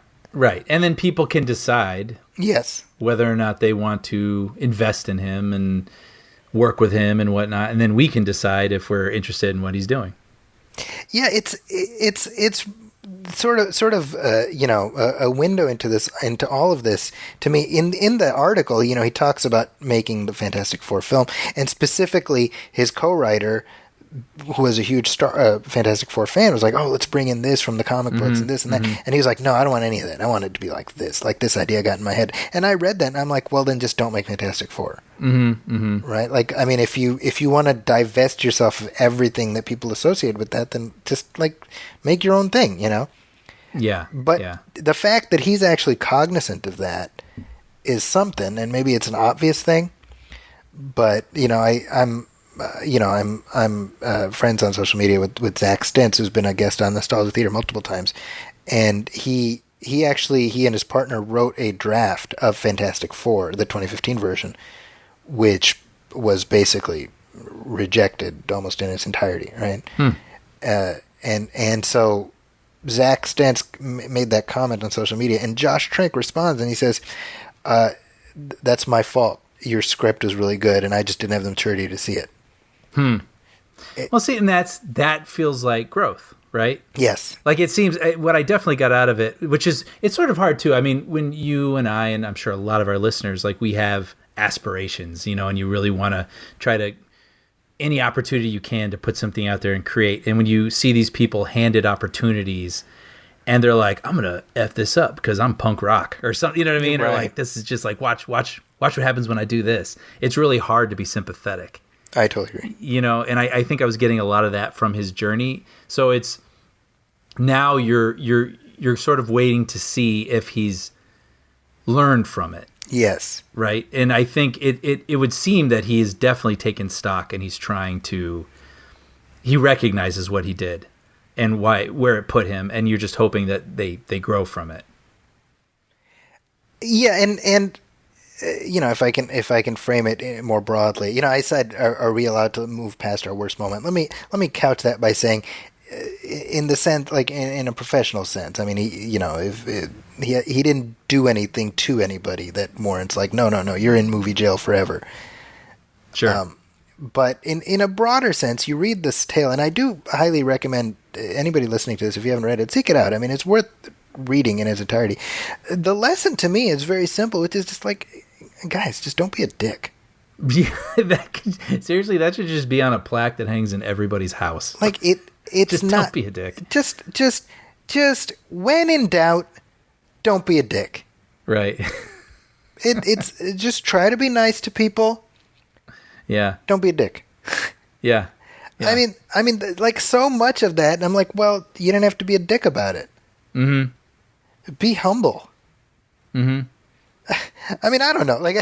And then people can decide Yes. whether or not they want to invest in him and work with him and whatnot. And then we can decide if we're interested in what he's doing. Yeah, it's sort of a window into all of this to me. In the article, he talks about making the Fantastic Four film, and specifically his co-writer, who was a huge Fantastic Four fan, was like, "Oh, let's bring in this from the comic books and this and that." And he was like, "No, I don't want any of that. I want it to be like this idea I got in my head." And I read that, and I'm like, "Well, then just don't make Fantastic Four." Right? Like, I mean, if you want to divest yourself of everything that people associate with that, then just like make your own thing, Yeah. But the fact that he's actually cognizant of that is something, and maybe it's an obvious thing. But I'm friends on social media with Zach Stentz, who's been a guest on Nostalgia Theater multiple times, and he and his partner wrote a draft of Fantastic Four, the 2015 version, which was basically rejected almost in its entirety, right? And so Zach Stentz made that comment on social media, and Josh Trank responds and he says, "That's my fault. Your script was really good, and I just didn't have the maturity to see it." Well, see, and that feels like growth, right? Yes. Like, it seems what I definitely got out of it, which is, it's sort of hard too. I mean, when you and I, and I'm sure a lot of our listeners, like, we have aspirations, and you really want to try to, any opportunity you can to put something out there and create. And when you see these people handed opportunities and they're like, "I'm going to F this up because I'm punk rock," or something, you know what I mean? Right. Or like, this is just like, watch what happens when I do this. It's really hard to be sympathetic. I totally agree. And I think I was getting a lot of that from his journey. So it's now you're sort of waiting to see if he's learned from it. Yes. Right. And I think it would seem that he is definitely taken stock, and he's he recognizes what he did and where it put him. And you're just hoping that they grow from it. Yeah. And if I can frame it more broadly, I said, are we allowed to move past our worst moment? Let me couch that by saying, in the sense, like in a professional sense, I mean, he didn't do anything to anybody that warrants like, no, you're in movie jail forever. Sure. But in a broader sense, you read this tale, and I do highly recommend anybody listening to this, if you haven't read it, seek it out. I mean, it's worth reading in its entirety. The lesson to me is very simple, which is just like, guys, just don't be a dick. Yeah, seriously, that should just be on a plaque that hangs in everybody's house. Like, it's just not, don't be a dick. Just when in doubt, don't be a dick. Right. It's just try to be nice to people. Yeah. Don't be a dick. Yeah. I mean, like, so much of that, and I'm like, well, you don't have to be a dick about it. Be humble. I mean, I don't know. Like,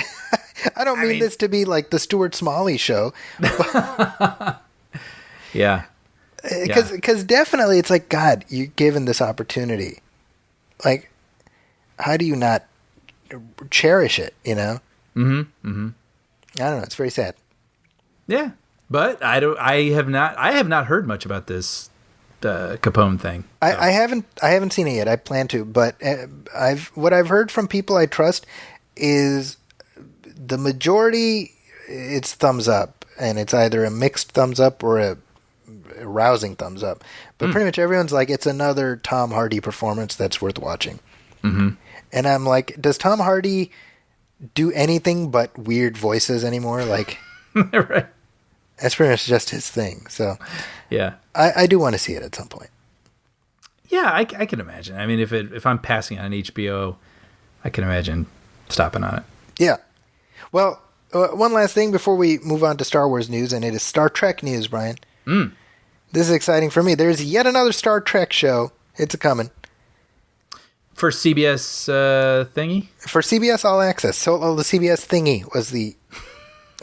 I don't mean this to be like the Stuart Smalley show. Yeah. Because definitely it's like, God, you're given this opportunity. Like, how do you not cherish it, I don't know. It's very sad. Yeah. But I have not heard much about this Capone thing. So. I haven't seen it yet. I plan to, but what I've heard from people I trust is the majority, it's thumbs up, and it's either a mixed thumbs up or a rousing thumbs up. But pretty much everyone's like, it's another Tom Hardy performance that's worth watching. And I'm like, does Tom Hardy do anything but weird voices anymore? Like, right. That's pretty much just his thing. So yeah, I do want to see it at some point. Yeah, I can imagine. I mean, if I'm passing on HBO, I can imagine stopping on it. Yeah. Well, one last thing before we move on to Star Wars news, and it is Star Trek news, Brian. This is exciting for me. There's yet another Star Trek show. It's coming. For CBS thingy? For CBS All Access. So the CBS thingy was the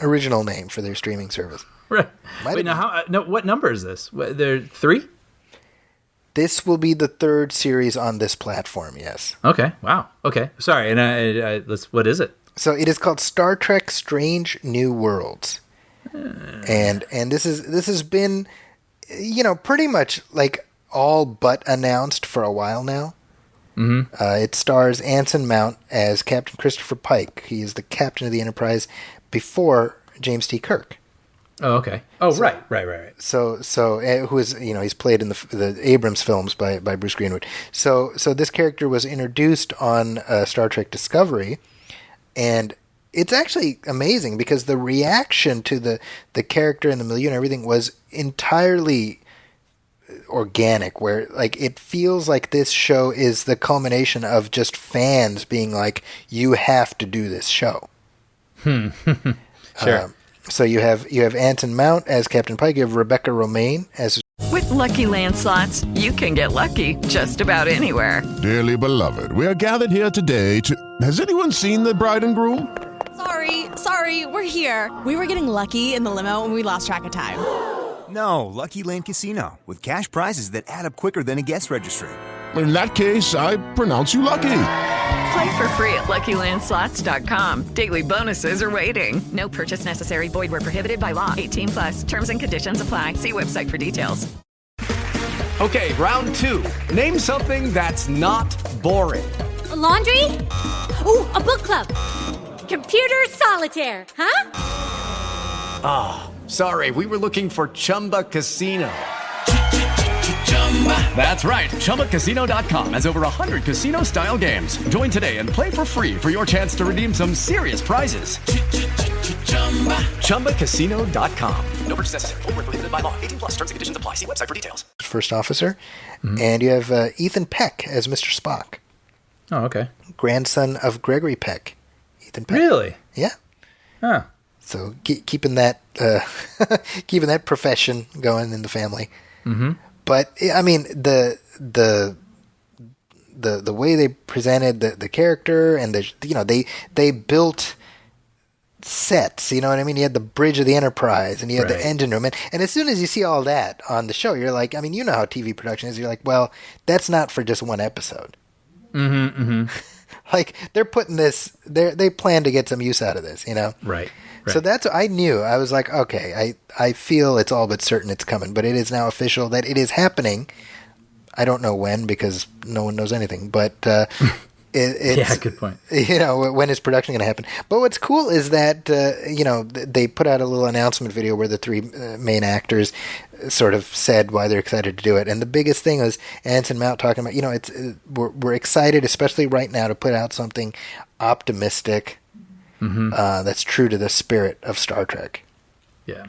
original name for their streaming service. Right. Wait, now what number is this? There 3? This will be the 3rd series on this platform, yes. Okay. Wow. Okay. Sorry. And what is it? So it is called Star Trek Strange New Worlds. And this has been, pretty much like all but announced for a while now. Mm-hmm. It stars Anson Mount as Captain Christopher Pike. He is the captain of the Enterprise before James T. Kirk. Oh, okay. Oh, So- right. So who is he's played in the Abrams films by Bruce Greenwood. So this character was introduced on Star Trek Discovery, and it's actually amazing because the reaction to the character and the milieu and everything was entirely organic, where like it feels like this show is the culmination of just fans being like, you have to do this show. Sure. So you have Anson Mount as Captain Pike. You have Rebecca Romaine as With Lucky Land Slots, you can get lucky just about anywhere. Dearly beloved, we are gathered here today to... Has anyone seen the bride and groom? Sorry, we're here. We were getting lucky in the limo and we lost track of time. No, Lucky Land Casino, with cash prizes that add up quicker than a guest registry. In that case, I pronounce you lucky. Play for free at LuckyLandSlots.com. Daily bonuses are waiting. No purchase necessary. Void where prohibited by law. 18+. Terms and conditions apply. See website for details. Okay, round two. Name something that's not boring. A laundry? Ooh, a book club. Computer solitaire, huh? Sorry, we were looking for Chumba Casino. That's right. ChumbaCasino.com has over 100 casino-style games. Join today and play for free for your chance to redeem some serious prizes. ChumbaCasino.com. No purchase necessary. Void where prohibited by law. 18+. Terms and conditions apply. See website for details. first officer, and you have Ethan Peck as Mr. Spock, Oh, okay. grandson of Gregory Peck. Ethan Peck. Really? Yeah. Huh. So keeping that keeping that profession going in the family. Mm-hmm. But I mean the way they presented the character and they built sets. You know what I mean? You had the bridge of the Enterprise and you had the engine room, and as soon as you see all that on the show, you're like, I mean, you know how TV production is. You're like, well, that's not for just one episode. Mm-hmm. Like they're putting this, they plan to get some use out of this. You know? Right. So that's I knew. I was like, okay, I feel it's all but certain it's coming, but it is now official that it is happening. I don't know when because no one knows anything, but it's Yeah, good point. When is production going to happen? But what's cool is that they put out a little announcement video where the three main actors sort of said why they're excited to do it, and the biggest thing was Anson Mount talking about we're excited, especially right now, to put out something optimistic. Mm-hmm. That's true to the spirit of Star Trek. Yeah.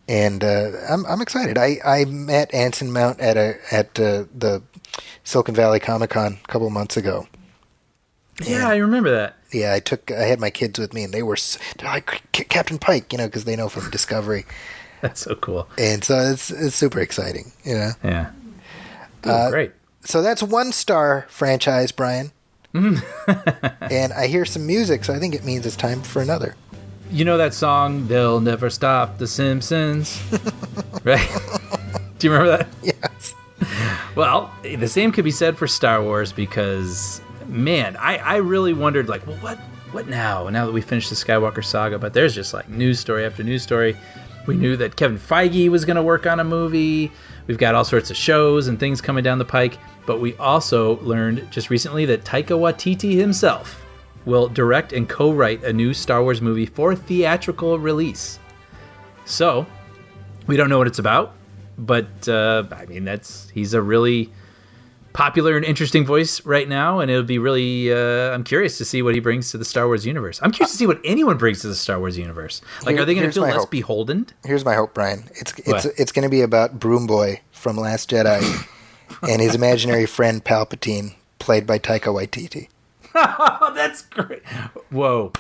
And I'm excited. I met Anson Mount at the Silicon Valley Comic-Con a couple months ago. Yeah, I remember that. Yeah, I had my kids with me, and they're like Captain Pike, because they know from Discovery. That's so cool. And so it's super exciting, Yeah. Ooh, great. So that's one star franchise, Brian. And I hear some music, so I think it means it's time for another. You know that song, They'll Never Stop the Simpsons? Right? Do you remember that? Yes. Well, the same could be said for Star Wars because, man, I really wondered, like, well, what now that we finished the Skywalker saga? But there's just, like, news story after news story. We knew that Kevin Feige was going to work on a movie. We've got all sorts of shows and things coming down the pike. But we also learned just recently that Taika Waititi himself will direct and co-write a new Star Wars movie for theatrical release. So, we don't know what it's about, but I mean, he's a really popular and interesting voice right now, and it'll be really, I'm curious to see what he brings to the Star Wars universe. I'm curious to see what anyone brings to the Star Wars universe. Like, are they going to feel less beholden? Here's my hope, Brian. It's going to be about Broom Boy from Last Jedi and his imaginary friend Palpatine, played by Taika Waititi. Oh, that's great. Whoa.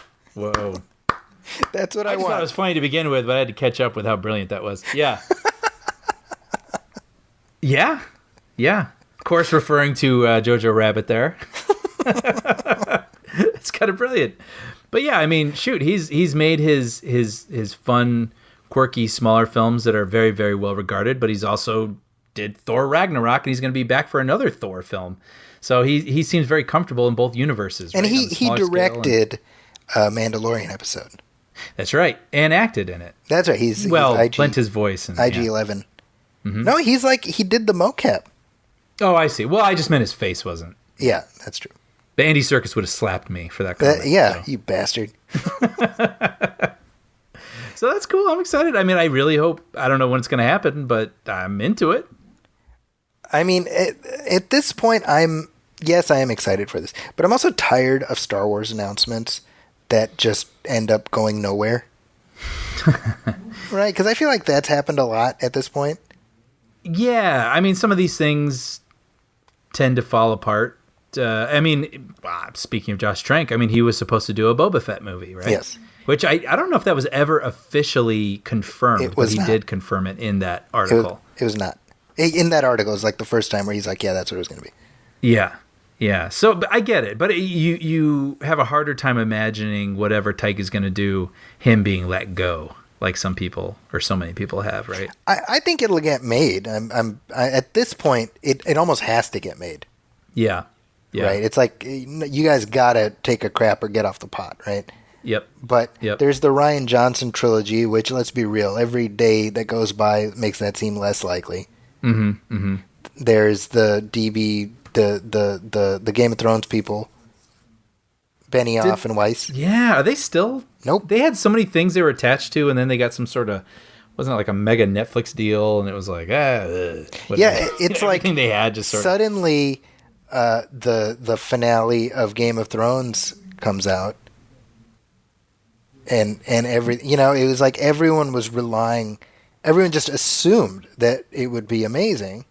That's what I want. thought it was funny to begin with, but I had to catch up with how brilliant that was. Yeah. Yeah. Of course, referring to Jojo Rabbit there. It's kind of brilliant. But yeah, I mean, shoot, he's made his fun, quirky, smaller films that are very, very well regarded, but he's also did Thor Ragnarok, and he's going to be back for another Thor film. So he seems very comfortable in both universes. And right, he directed a Mandalorian episode. That's right, and acted in it. That's right. He's IG, lent his voice. And, IG-11. No, he did the mocap. Oh, I see. Well, I just meant his face wasn't. Yeah, that's true. The Andy Serkis would have slapped me for that comment. You bastard. So that's cool. I'm excited. I mean, I really hope, I don't know when it's going to happen, but I'm into it. I mean, at this point, I am excited for this, but I'm also tired of Star Wars announcements that just end up going nowhere. Right? Because I feel like that's happened a lot at this point. Yeah. I mean, some of these things tend to fall apart. I mean, speaking of Josh Trank, I mean, he was supposed to do a Boba Fett movie, right? Yes. Which I don't know if that was ever officially confirmed, but he did confirm it in that article. It was not. In that article, it's like the first time where he's like, yeah, that's what it was going to be. Yeah. Yeah. So but I get it. But you have a harder time imagining whatever Taika's going to do, him being let go, like some people or so many people have, right? I think it'll get made. At this point, it almost has to get made. Yeah. Yeah. Right? It's like, you guys got to take a crap or get off the pot, right? Yep. But there's the Rian Johnson trilogy, which, let's be real, every day that goes by makes that seem less likely. Mm-hmm. Mm-hmm. There's the DB, the Game of Thrones people, Benioff and Weiss. Yeah, are they still? Nope. They had so many things they were attached to, and then they got some sort of, wasn't it like a mega Netflix deal, and it was like, yeah, it's like everything they had just suddenly the finale of Game of Thrones comes out. And it was like everyone just assumed that it would be amazing.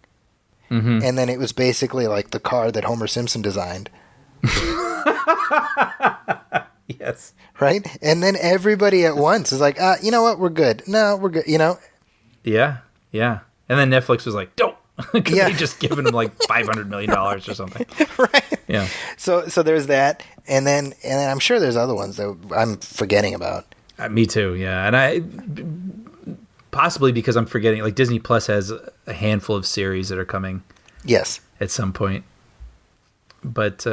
Mm-hmm. And then it was basically like the car that Homer Simpson designed. Yes. Right? And then everybody at once is like, you know what? We're good. No, we're good. Yeah. Yeah. And then Netflix was like, don't. Because Yeah. they just given him like $500 million or something. Right. Yeah. So there's that. And then I'm sure there's other ones that I'm forgetting about. Me too. Yeah. And I possibly because I'm forgetting, like Disney Plus has a handful of series that are coming. Yes. At some point. But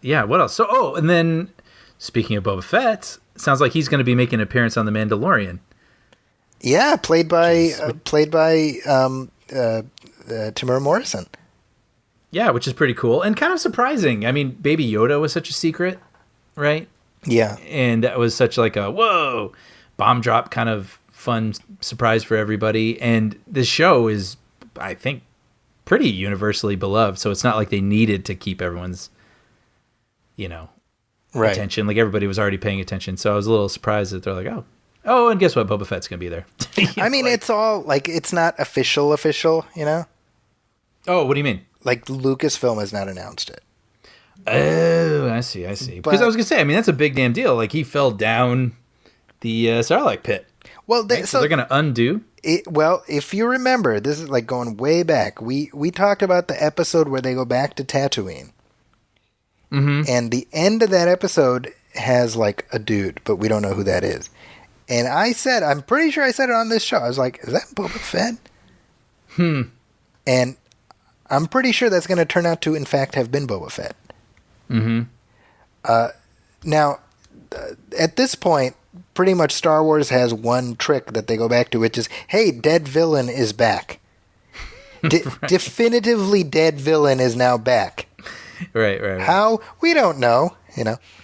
yeah, what else? So, and then speaking of Boba Fett, sounds like he's going to be making an appearance on The Mandalorian. Yeah, played by Tamura Morrison. Yeah, which is pretty cool and kind of surprising. I mean, Baby Yoda was such a secret, right? Yeah. And that was such like a, whoa, bomb drop kind of fun surprise for everybody. And this show is, I think, pretty universally beloved. So it's not like they needed to keep everyone's, right. attention. Like everybody was already paying attention. So I was a little surprised that they're like, oh, and guess what? Boba Fett's going to be there. I mean, it's all like, it's not official, Oh, what do you mean? Like Lucasfilm has not announced it. Oh, I see. Because I was going to say, I mean, that's a big damn deal. Like he fell down the Sarlacc pit. Well, so they're going to undo. Well, if you remember, this is like going way back. We talked about the episode where they go back to Tatooine. Mm-hmm. And the end of that episode has like a dude, but we don't know who that is. And I'm pretty sure I said it on this show. I was like, is that Boba Fett? And I'm pretty sure that's going to turn out to, in fact, have been Boba Fett. Mm-hmm. Now, at this point, pretty much Star Wars has one trick that they go back to, which is, hey, dead villain is back. Definitively dead villain is now back. Right. How? We don't know,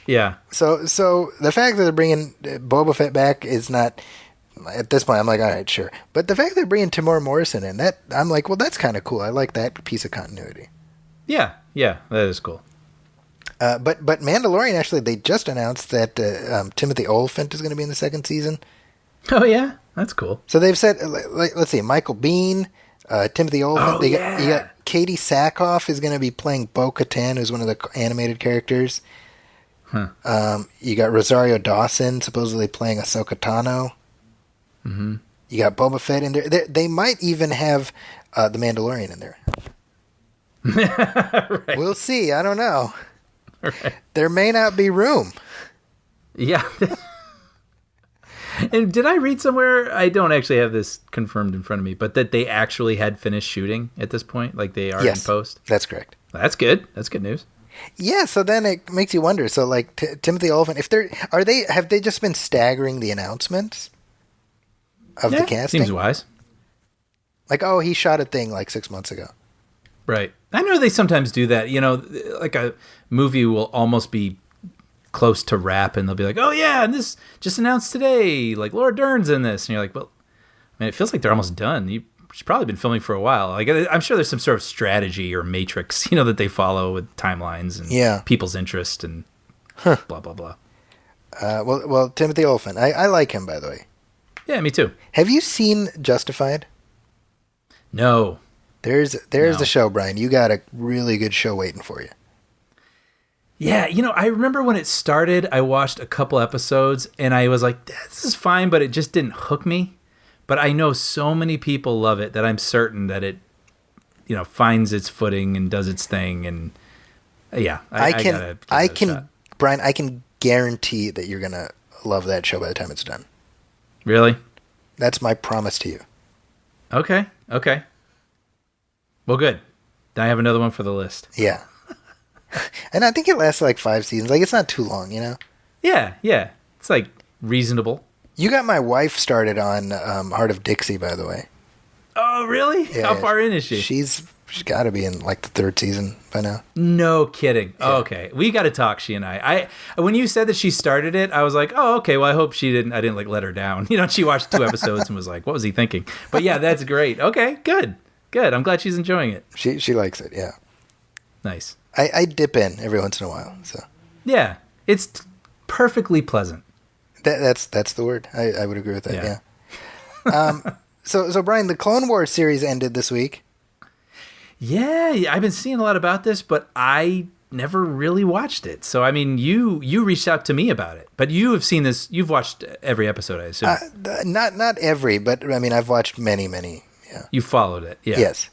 Yeah. So the fact that they're bringing Boba Fett back is not, at this point, I'm like, all right, sure. But the fact that they're bringing Tamura Morrison in, that I'm like, well, that's kind of cool. I like that piece of continuity. Yeah, that is cool. But Mandalorian, actually, they just announced that Timothy Olyphant is going to be in the second season. Oh, yeah? That's cool. So they've said, let's see, Michael Biehn, Timothy Olyphant. You got Katie Sackhoff is going to be playing Bo-Katan, who's one of the animated characters. Huh. You got Rosario Dawson supposedly playing Ahsoka Tano. Mm-hmm. You got Boba Fett in there. They might even have the Mandalorian in there. Right. We'll see. I don't know. Right. There may not be room. Yeah. And did I read somewhere, I don't actually have this confirmed in front of me, but that they actually had finished shooting at this point? Like they are in post? That's correct. That's good. That's good news. Yeah, so then it makes you wonder. So, like, Timothy Olyphant, have they just been staggering the announcements of the casting? Seems wise. Like, oh, he shot a thing like 6 months ago. Right. I know they sometimes do that. You know, like a movie will almost be close to wrap, and they'll be like, oh, yeah, and this just announced today. Like, Laura Dern's in this. And you're like, well, man, it feels like they're almost done. She's probably been filming for a while. Like, I'm sure there's some sort of strategy or matrix, you know, that they follow with timelines and people's interest and blah, blah, blah. Well, Timothy Olyphant, I like him, by the way. Yeah, me too. Have you seen Justified? No. There's the show, Brian. You got a really good show waiting for you. Yeah, you know, I remember when it started, I watched a couple episodes, and I was like, this is fine, but it just didn't hook me. But I know so many people love it that I'm certain that it, you know, finds its footing and does its thing. And yeah, I can, Brian, I can guarantee that you're going to love that show by the time it's done. Really? That's my promise to you. Okay. Well, good. Then I have another one for the list. Yeah. And I think it lasts like 5 seasons. Like, it's not too long, you know? Yeah. It's like reasonable. You got my wife started on Heart of Dixie, by the way. Oh, really? Yeah, How far in is she? She's got to be in like the 3rd season by now. No kidding. Yeah. Oh, okay. We got to talk, she and I. When you said that she started it, I was like, oh, okay. Well, I hope I didn't like let her down. You know, she watched 2 episodes and was like, what was he thinking? But yeah, that's great. Okay, good. I'm glad she's enjoying it. She likes it, yeah. Nice. I dip in every once in a while, so. Yeah, it's perfectly pleasant. That's the word. I would agree with that, yeah. So Brian, the Clone Wars series ended this week. Yeah, I've been seeing a lot about this, but I never really watched it. So, I mean, you reached out to me about it, but you have seen this. You've watched every episode, I assume. Not every, but I mean, I've watched many. Yeah. You followed it, yeah. Yes.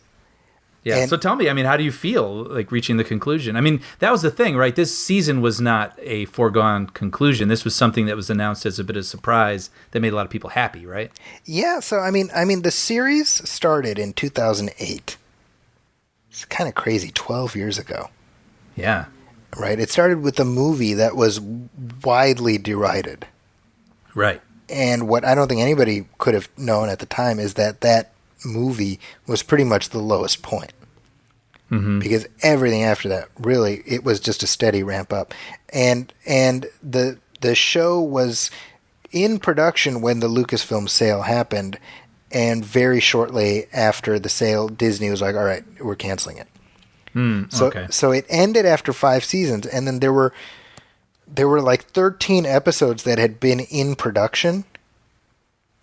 Yeah. And so tell me, I mean, how do you feel like reaching the conclusion? I mean, that was the thing, right? This season was not a foregone conclusion. This was something that was announced as a bit of a surprise that made a lot of people happy, right? Yeah. So I mean, the series started in 2008. It's kind of crazy, 12 years ago. Yeah. Right. It started with a movie that was widely derided. Right. And what I don't think anybody could have known at the time is that movie was pretty much the lowest point. Mm-hmm. Because everything after that, really, it was just a steady ramp up. And the show was in production when the Lucasfilm sale happened, and very shortly after the sale, Disney was like, all right, we're canceling it. So it ended after 5 seasons, and then there were like 13 episodes that had been in production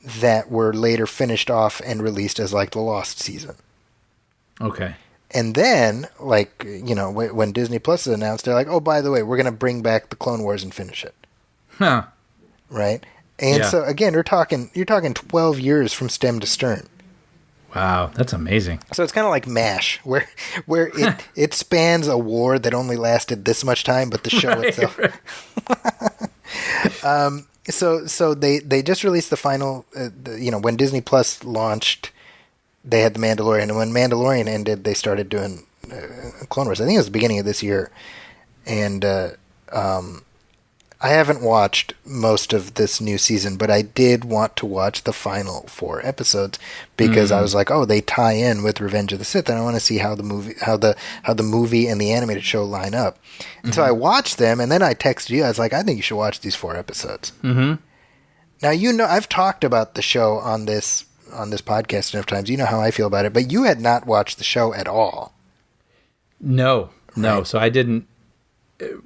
that were later finished off and released as like the lost season. Okay. And then, like, you know, when Disney Plus is announced, they're like, oh, by the way, we're going to bring back the Clone Wars and finish it. Huh. Right? And so, again, you're talking 12 years from stem to stern. Wow, that's amazing. So it's kind of like MASH, where it spans a war that only lasted this much time, but the show itself. Right. So they just released the final, when Disney Plus launched, they had The Mandalorian, and when Mandalorian ended, they started doing Clone Wars. I think it was the beginning of this year, and I haven't watched most of this new season, but I did want to watch the final 4 episodes because I was like, oh, they tie in with Revenge of the Sith, and I want to see how the movie and the animated show line up. And so I watched them, and then I texted you. I was like, I think you should watch these 4 episodes. Mm-hmm. Now, I've talked about the show on this podcast enough times. You know how I feel about it, but you had not watched the show at all. No. So I didn't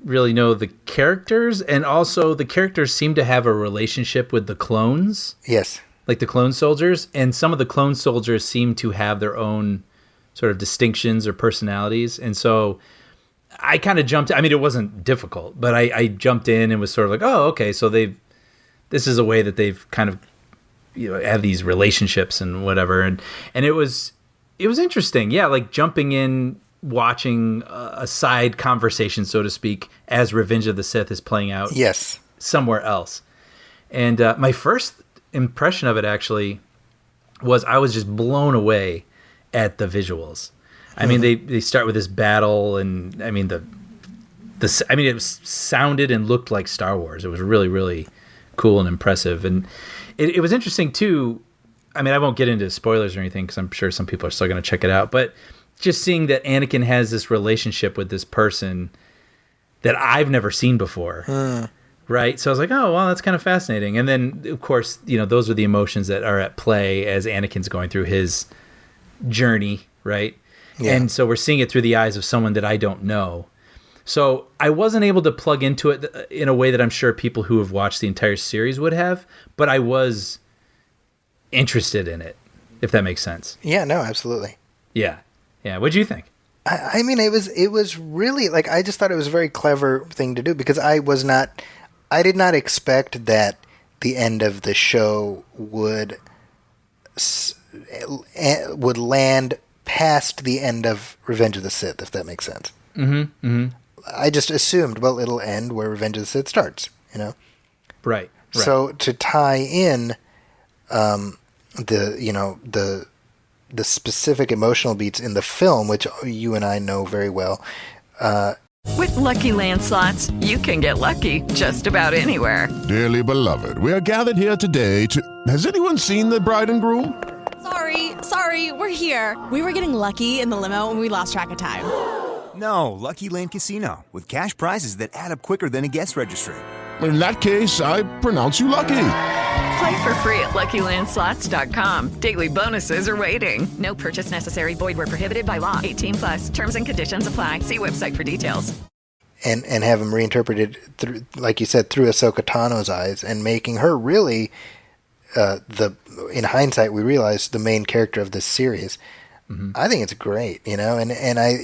really know the characters, and also the characters seem to have a relationship with the clones. Yes. Like the clone soldiers, and some of the clone soldiers seem to have their own sort of distinctions or personalities. And so I kind of jumped, I mean, it wasn't difficult, but I jumped in and was sort of like, oh, okay, so this is a way that they've kind of, have these relationships and whatever. And it was interesting. Yeah. Like jumping in, watching a side conversation, so to speak, as Revenge of the Sith is playing out somewhere else. And my first impression of it actually was I was just blown away at the visuals. I mean, they start with this battle, and I mean, it sounded and looked like Star Wars. It was really, really cool and impressive. And it was interesting too. I mean, I won't get into spoilers or anything because I'm sure some people are still going to check it out. But just seeing that Anakin has this relationship with this person that I've never seen before. Right. So I was like, oh, well, that's kind of fascinating. And then, of course, those are the emotions that are at play as Anakin's going through his journey. Right. Yeah. And so we're seeing it through the eyes of someone that I don't know. So I wasn't able to plug into it in a way that I'm sure people who have watched the entire series would have, but I was interested in it, if that makes sense. Yeah, no, absolutely. Yeah. What'd you think? I mean, it was really like, I just thought it was a very clever thing to do because I did not expect that the end of the show would land past the end of Revenge of the Sith, if that makes sense. I just assumed, well, it'll end where Revenge of the Sith starts, Right. So to tie in the specific emotional beats in the film, which you and I know very well. With Lucky Land Slots, you can get lucky just about anywhere. Dearly beloved, we are gathered here today to... Has anyone seen the bride and groom? Sorry, we're here. We were getting lucky in the limo and we lost track of time. No, Lucky Land Casino, with cash prizes that add up quicker than a guest registry. In that case, I pronounce you lucky. Play for free at LuckyLandSlots.com. Daily bonuses are waiting. No purchase necessary. Void where prohibited by law. 18+. Terms and conditions apply. See website for details. And have him reinterpreted through, like you said, through Ahsoka Tano's eyes, and making her really in hindsight we realize the main character of this series. I think it's great, and I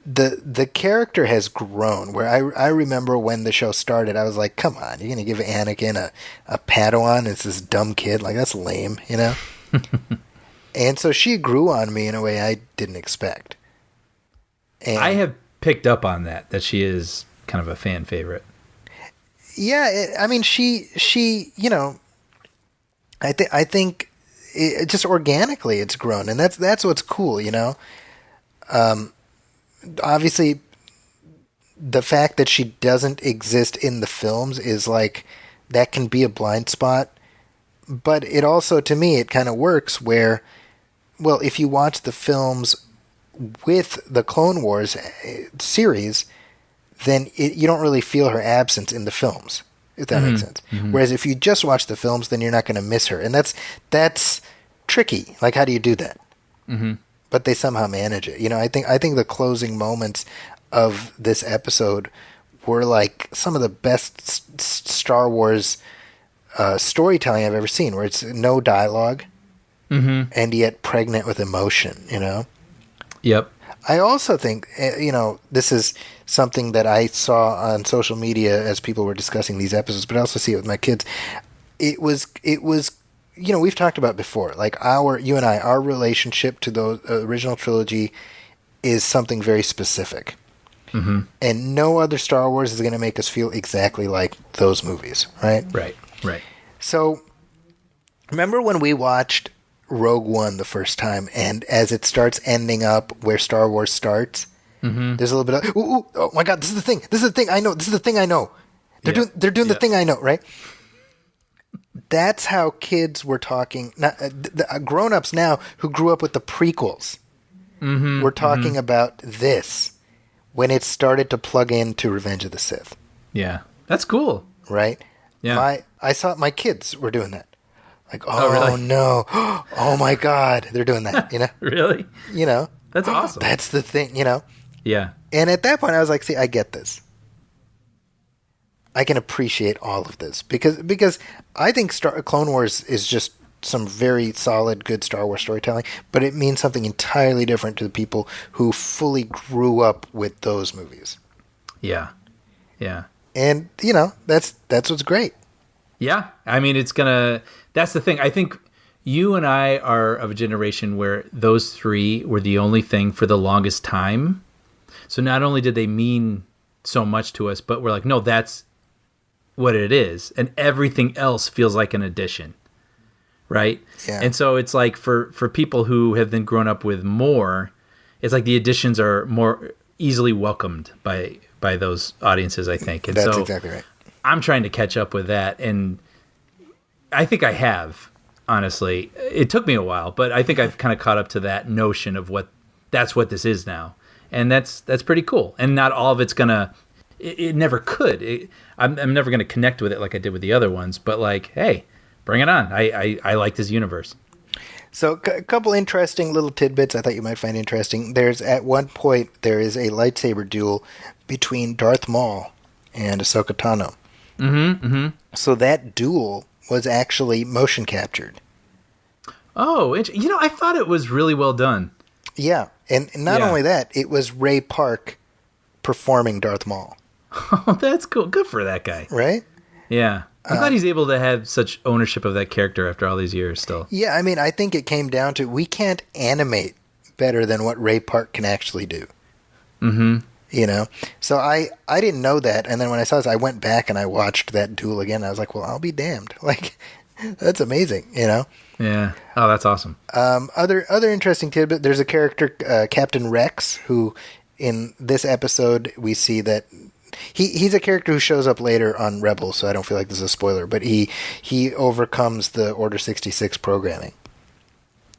the character has grown. Where I remember when the show started, I was like, come on, you're gonna give Anakin a Padawan? It's this dumb kid, like that's lame, And so she grew on me in a way I didn't expect. And I have picked up on that she is kind of a fan favorite. Yeah, I mean, she I think it just organically it's grown, and that's what's cool, Obviously, the fact that she doesn't exist in the films is like, that can be a blind spot, but it also, to me, it kind of works where, well, if you watch the films with the Clone Wars series, then you don't really feel her absence in the films, if that makes sense. Whereas if you just watch the films, then you're not going to miss her. And that's tricky. Like, how do you do that? But they somehow manage it. I think the closing moments of this episode were like some of the best Star Wars storytelling I've ever seen, where it's no dialogue and yet pregnant with emotion, Yep. I also think, this is something that I saw on social media as people were discussing these episodes, but I also see it with my kids. It was, we've talked about before, like you and I, our relationship to the original trilogy is something very specific. And no other Star Wars is going to make us feel exactly like those movies, right? Right. So, remember when we watched Rogue One the first time, and as it starts ending up where Star Wars starts, there's a little bit of, oh my God, this is the thing I know, They're doing the thing I know, right? That's how kids were talking. The grown-ups now who grew up with the prequels were talking about this when it started to plug into Revenge of the Sith. Yeah, that's cool. Right? Yeah. I saw my kids were doing that. Like, really? No. Oh my God. They're doing that, Really? That's awesome. That's the thing, Yeah. And at that point I was like, see, I get this. I can appreciate all of this because I think Clone Wars is just some very solid, good Star Wars storytelling, but it means something entirely different to the people who fully grew up with those movies. Yeah. And that's what's great. Yeah. I mean, that's the thing. I think you and I are of a generation where those three were the only thing for the longest time. So not only did they mean so much to us, but we're like, no, that's what it is, and everything else feels like an addition, right? Yeah. And so it's like for people who have been grown up with more, it's like the additions are more easily welcomed by those audiences, I think. And That's so exactly right. I'm trying to catch up with that, and I think I have, honestly. It took me a while, but I think I've kind of caught up to that notion of that's what this is now. And that's pretty cool. And not all of it's going to, it never could. I'm never going to connect with it like I did with the other ones, but like, hey, bring it on. I like this universe. So a couple interesting little tidbits I thought you might find interesting. At one point, there is a lightsaber duel between Darth Maul and Ahsoka Tano. Mm-hmm. So that duel was actually motion captured. Oh, I thought it was really well done. Yeah, and not only that, it was Ray Park performing Darth Maul. Oh, that's cool. Good for that guy. Right? Yeah. I'm glad he's able to have such ownership of that character after all these years still. Yeah, I mean, I think it came down to we can't animate better than what Ray Park can actually do. Mm-hmm. So I didn't know that, and then when I saw this, I went back and I watched that duel again. I was like, well, I'll be damned. Like, that's amazing, Yeah. Oh, that's awesome. Other interesting tidbit, there's a character, Captain Rex, who in this episode we see that he's a character who shows up later on Rebels, so I don't feel like this is a spoiler, but he overcomes the Order 66 programming.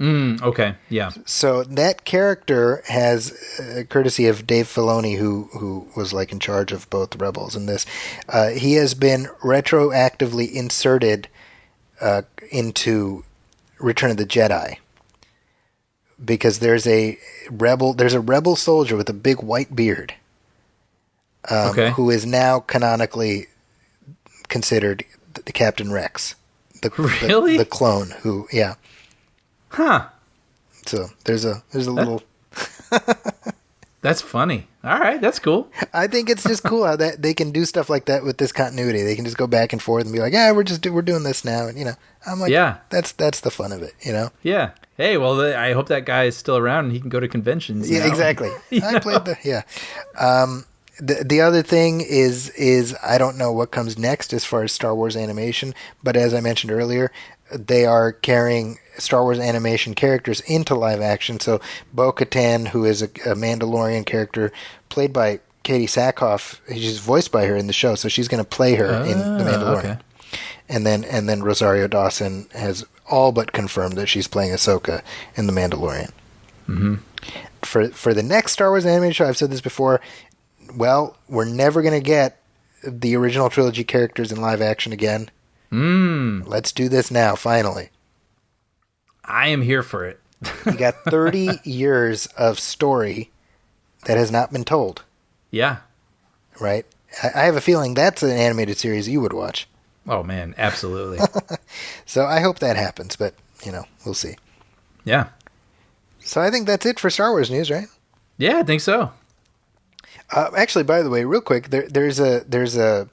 Okay, yeah. So that character has, courtesy of Dave Filoni, who was like in charge of both Rebels and this, he has been retroactively inserted into Return of the Jedi, because there's a rebel soldier with a big white beard, who is now canonically considered the Captain Rex, the clone who, yeah. Huh. So there's a little. That's funny. All right, that's cool. I think it's just cool how that they can do stuff like that with this continuity. They can just go back and forth and be like, yeah, we're doing this now, and I'm like, yeah, that's the fun of it, Yeah. Hey, well, I hope that guy is still around and he can go to conventions. Yeah, exactly. I played The other thing is I don't know what comes next as far as Star Wars animation, but as I mentioned earlier, they are carrying Star Wars animation characters into live action. So Bo-Katan, who is a Mandalorian character played by Katie Sackhoff, she's voiced by her in the show, so she's going to play her in The Mandalorian. Okay. And then Rosario Dawson has all but confirmed that she's playing Ahsoka in The Mandalorian. Mm-hmm. For the next Star Wars animated show, I've said this before, well, we're never going to get the original trilogy characters in live action again. Let's do this now, finally. I am here for it. You got 30 years of story that has not been told. Yeah. Right? I have a feeling that's an animated series you would watch. Oh, man, absolutely. So I hope that happens, but, we'll see. Yeah. So I think that's it for Star Wars news, right? Yeah, I think so. Actually, by the way, real quick, there's a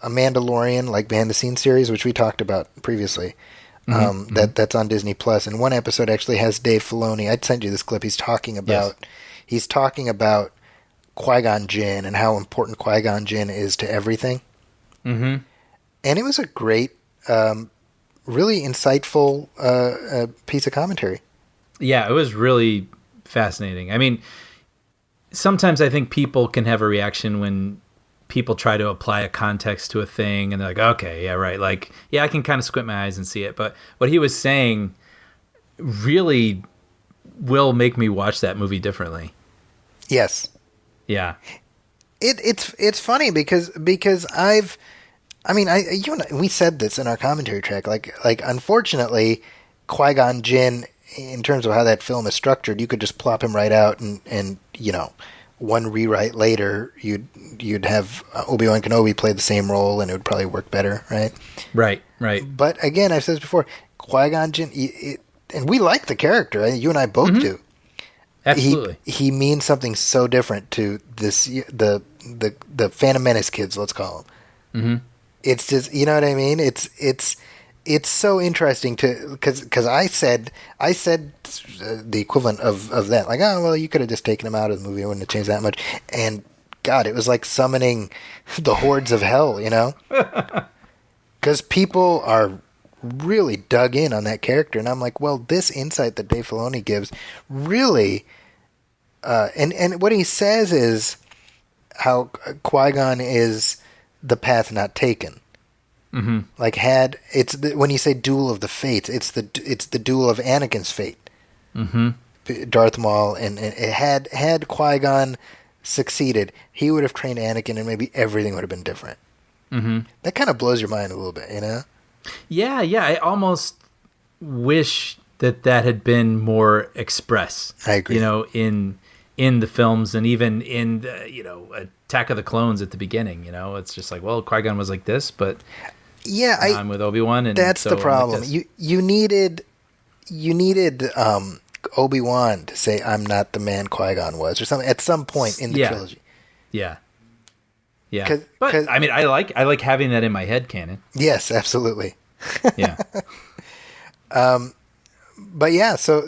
Mandalorian like behind the scenes series which we talked about previously. That's on Disney Plus, and one episode actually has Dave Filoni. I'd send you this clip. He's talking about Qui-Gon Jinn and how important Qui-Gon Jinn is to everything. Mm-hmm. And it was a great, really insightful piece of commentary. Yeah, it was really fascinating. I mean, sometimes I think people can have a reaction when people try to apply a context to a thing and they're like, okay, yeah, right. Like, yeah, I can kind of squint my eyes and see it. But what he was saying really will make me watch that movie differently. Yes. Yeah. It's funny because we said this in our commentary track. Like unfortunately, Qui-Gon Jinn, in terms of how that film is structured, you could just plop him right out and one rewrite later, you'd have Obi-Wan Kenobi play the same role, and it would probably work better, right? Right. But again, I've said this before, Qui-Gon Jinn, and we like the character. You and I both do. Absolutely. He means something so different to the Phantom Menace kids, let's call them. Mm-hmm. It's just, you know what I mean? It's so interesting because I said the equivalent of that. Like, oh, well, you could have just taken him out of the movie. It wouldn't have changed that much. And God, it was like summoning the hordes of hell, because people are really dug in on that character. And I'm like, well, this insight that Dave Filoni gives really and what he says is how Qui-Gon is the path not taken. Mm-hmm. Like when you say duel of the fates, it's the duel of Anakin's fate. Mm-hmm. Darth Maul, and it had Qui-Gon succeeded, he would have trained Anakin, and maybe everything would have been different. Mm-hmm. That kind of blows your mind a little bit, you know? Yeah. I almost wish that had been more express. I agree. You know, in the films, and even in the, Attack of the Clones at the beginning. You know, it's just like, well, Qui-Gon was like this, but I'm with Obi-Wan, and that's so the problem. Like you needed Obi-Wan to say, "I'm not the man Qui-Gon was," or something at some point in the trilogy. Yeah. But I mean, I like having that in my head canon. Yes, absolutely. Yeah. But yeah, so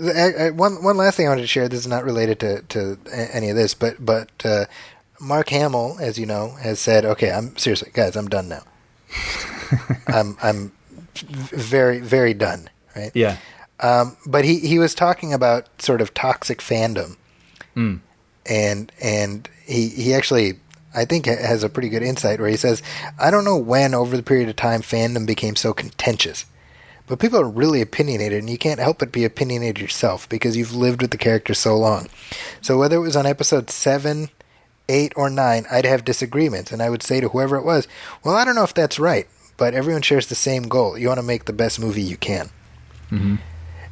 one last thing I wanted to share. This is not related to any of this, but Mark Hamill, as you know, has said, "Okay, I'm seriously, guys, I'm done now. I'm very, very done." Right? Yeah. But he was talking about sort of toxic fandom, and he actually, I think, has a pretty good insight where he says, "I don't know when over the period of time fandom became so contentious, but people are really opinionated, and you can't help but be opinionated yourself because you've lived with the character so long. So whether it was on episode 7, 8, or 9, I'd have disagreements, and I would say to whoever it was, well, I don't know if that's right, but everyone shares the same goal. You want to make the best movie you can." Mm-hmm.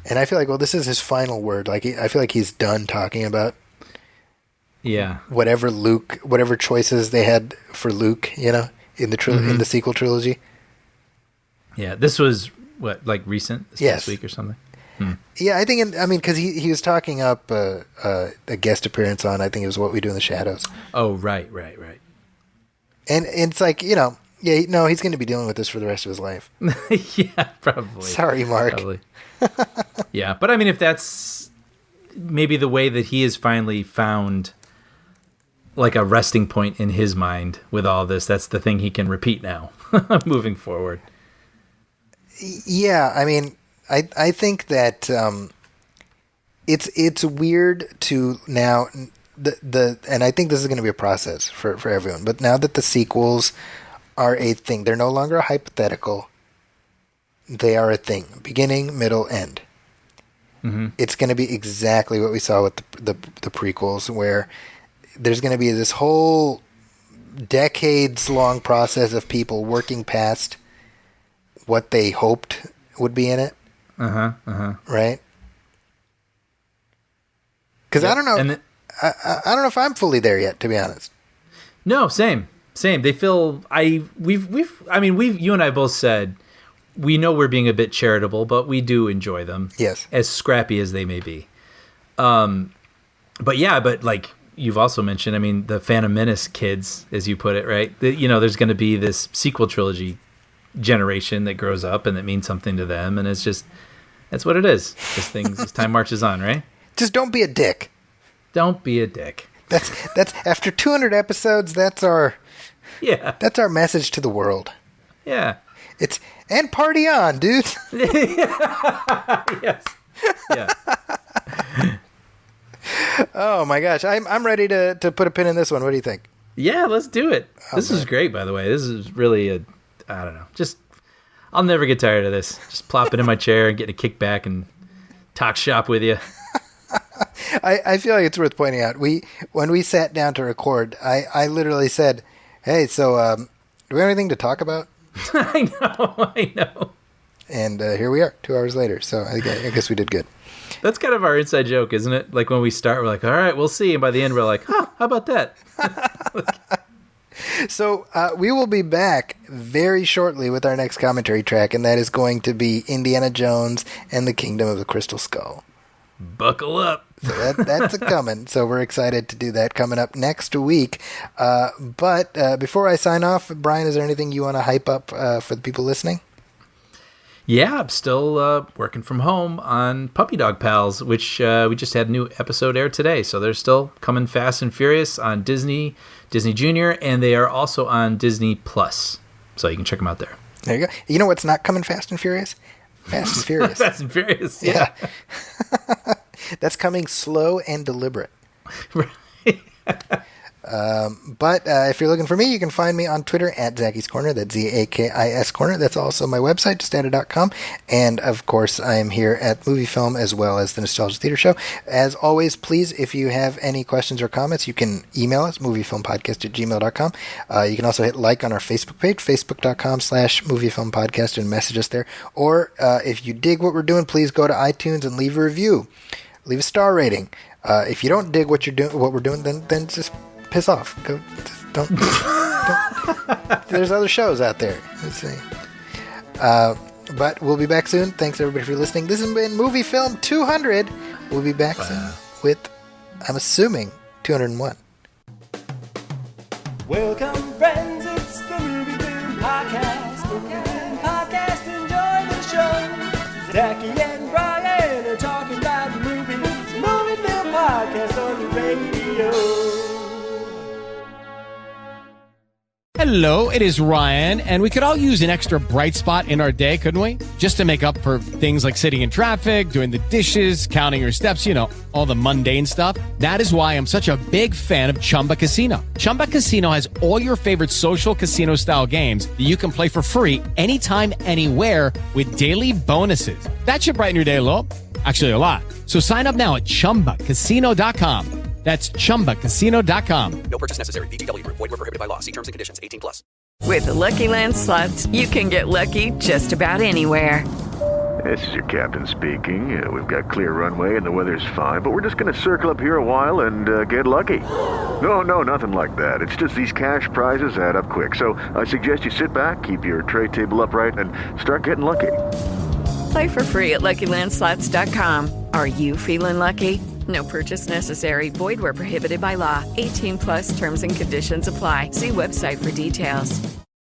And I feel like, well, this is his final word. Like, I feel like he's done talking about whatever choices they had for Luke, in the in the sequel trilogy. Yeah, this was what, like recent, this past week or something. Yeah, I think. Because he was talking up a guest appearance on, I think it was What We Do in the Shadows. Oh, right. And it's like, he's going to be dealing with this for the rest of his life. Yeah, probably. Sorry, Mark. Probably. Yeah, but I mean, if that's maybe the way that he has finally found like a resting point in his mind with all this, that's the thing he can repeat now, moving forward. Yeah, I mean, I think that it's weird to now and I think this is going to be a process for everyone. But now that the sequels are a thing, they're no longer hypothetical. They are a thing, beginning, middle, end. Mm-hmm. It's going to be exactly what we saw with the prequels, where there's going to be this whole decades-long process of people working past what they hoped would be in it. Right? Because I don't know. I don't know if I'm fully there yet, to be honest. No, same. They feel you and I both said we know we're being a bit charitable, but we do enjoy them. Yes. As scrappy as they may be. But like you've also mentioned, the Phantom Menace kids, as you put it, right? There's going to be this sequel trilogy generation that grows up and that means something to them, and it's just, that's what it is. As time marches on, right? Just don't be a dick. Don't be a dick. That's after 200 episodes, that's our message to the world. Yeah. And party on, dude. Yes. Yeah. Oh my gosh, I'm ready to put a pin in this one. What do you think? Yeah, let's do it. This is great, by the way. This is really I don't know. I'll never get tired of this. Just plopping in my chair and getting a kick back and talk shop with you. I feel like it's worth pointing out. When we sat down to record, I literally said, "Hey, so do we have anything to talk about?" I know. And here we are, 2 hours later. So I guess we did good. That's kind of our inside joke, isn't it? Like when we start, we're like, all right, we'll see. And by the end, we're like, how about that? So we will be back very shortly with our next commentary track, and that is going to be Indiana Jones and the Kingdom of the Crystal Skull. Buckle up. So that's coming. So we're excited to do that coming up next week. But before I sign off, Brian, is there anything you want to hype up for the people listening? Yeah, I'm still working from home on Puppy Dog Pals, which we just had a new episode air today. So they're still coming fast and furious on Disney Junior, and they are also on Disney Plus. So you can check them out there. There you go. You know what's not coming fast and furious? Fast and Furious. Fast and Furious, yeah. That's coming slow and deliberate. But if you're looking for me, you can find me on Twitter at Zacky's Corner. That's Zakis Corner. That's also my website, justanda.com. And, of course, I am here at Movie Film as well as the Nostalgia Theater Show. As always, please, if you have any questions or comments, you can email us, moviefilmpodcast@gmail.com. You can also hit like on our Facebook page, facebook.com/moviefilmpodcast, and message us there. Or if you dig what we're doing, please go to iTunes and leave a review. Leave a star rating. If you don't dig what we're doing, then just piss off. Go. Don't. There's other shows out there. Let's see. But we'll be back soon. Thanks everybody for listening. This has been Movie Film 200. We'll be back soon with, I'm assuming, 201. Welcome, friends. It's the Movie Film Podcast. Movie Film Podcast. Enjoy the show. Zachy and Brian are talking about movies. Movie Film Podcast on the radio. Hello, it is Ryan, and we could all use an extra bright spot in our day, couldn't we? Just to make up for things like sitting in traffic, doing the dishes, counting your steps, all the mundane stuff. That is why I'm such a big fan of Chumba Casino. Chumba Casino has all your favorite social casino-style games that you can play for free anytime, anywhere with daily bonuses. That should brighten your day a little. Actually, a lot. So sign up now at ChumbaCasino.com. That's ChumbaCasino.com. No purchase necessary. VGW Group. Void where prohibited by law. See terms and conditions. 18+. With the Lucky Land Slots, you can get lucky just about anywhere. This is your captain speaking. We've got clear runway and the weather's fine, but we're just going to circle up here a while and get lucky. No, nothing like that. It's just these cash prizes add up quick. So I suggest you sit back, keep your tray table upright, and start getting lucky. Play for free at LuckyLandSlots.com. Are you feeling lucky? No purchase necessary. Void where prohibited by law. 18+ terms and conditions apply. See website for details.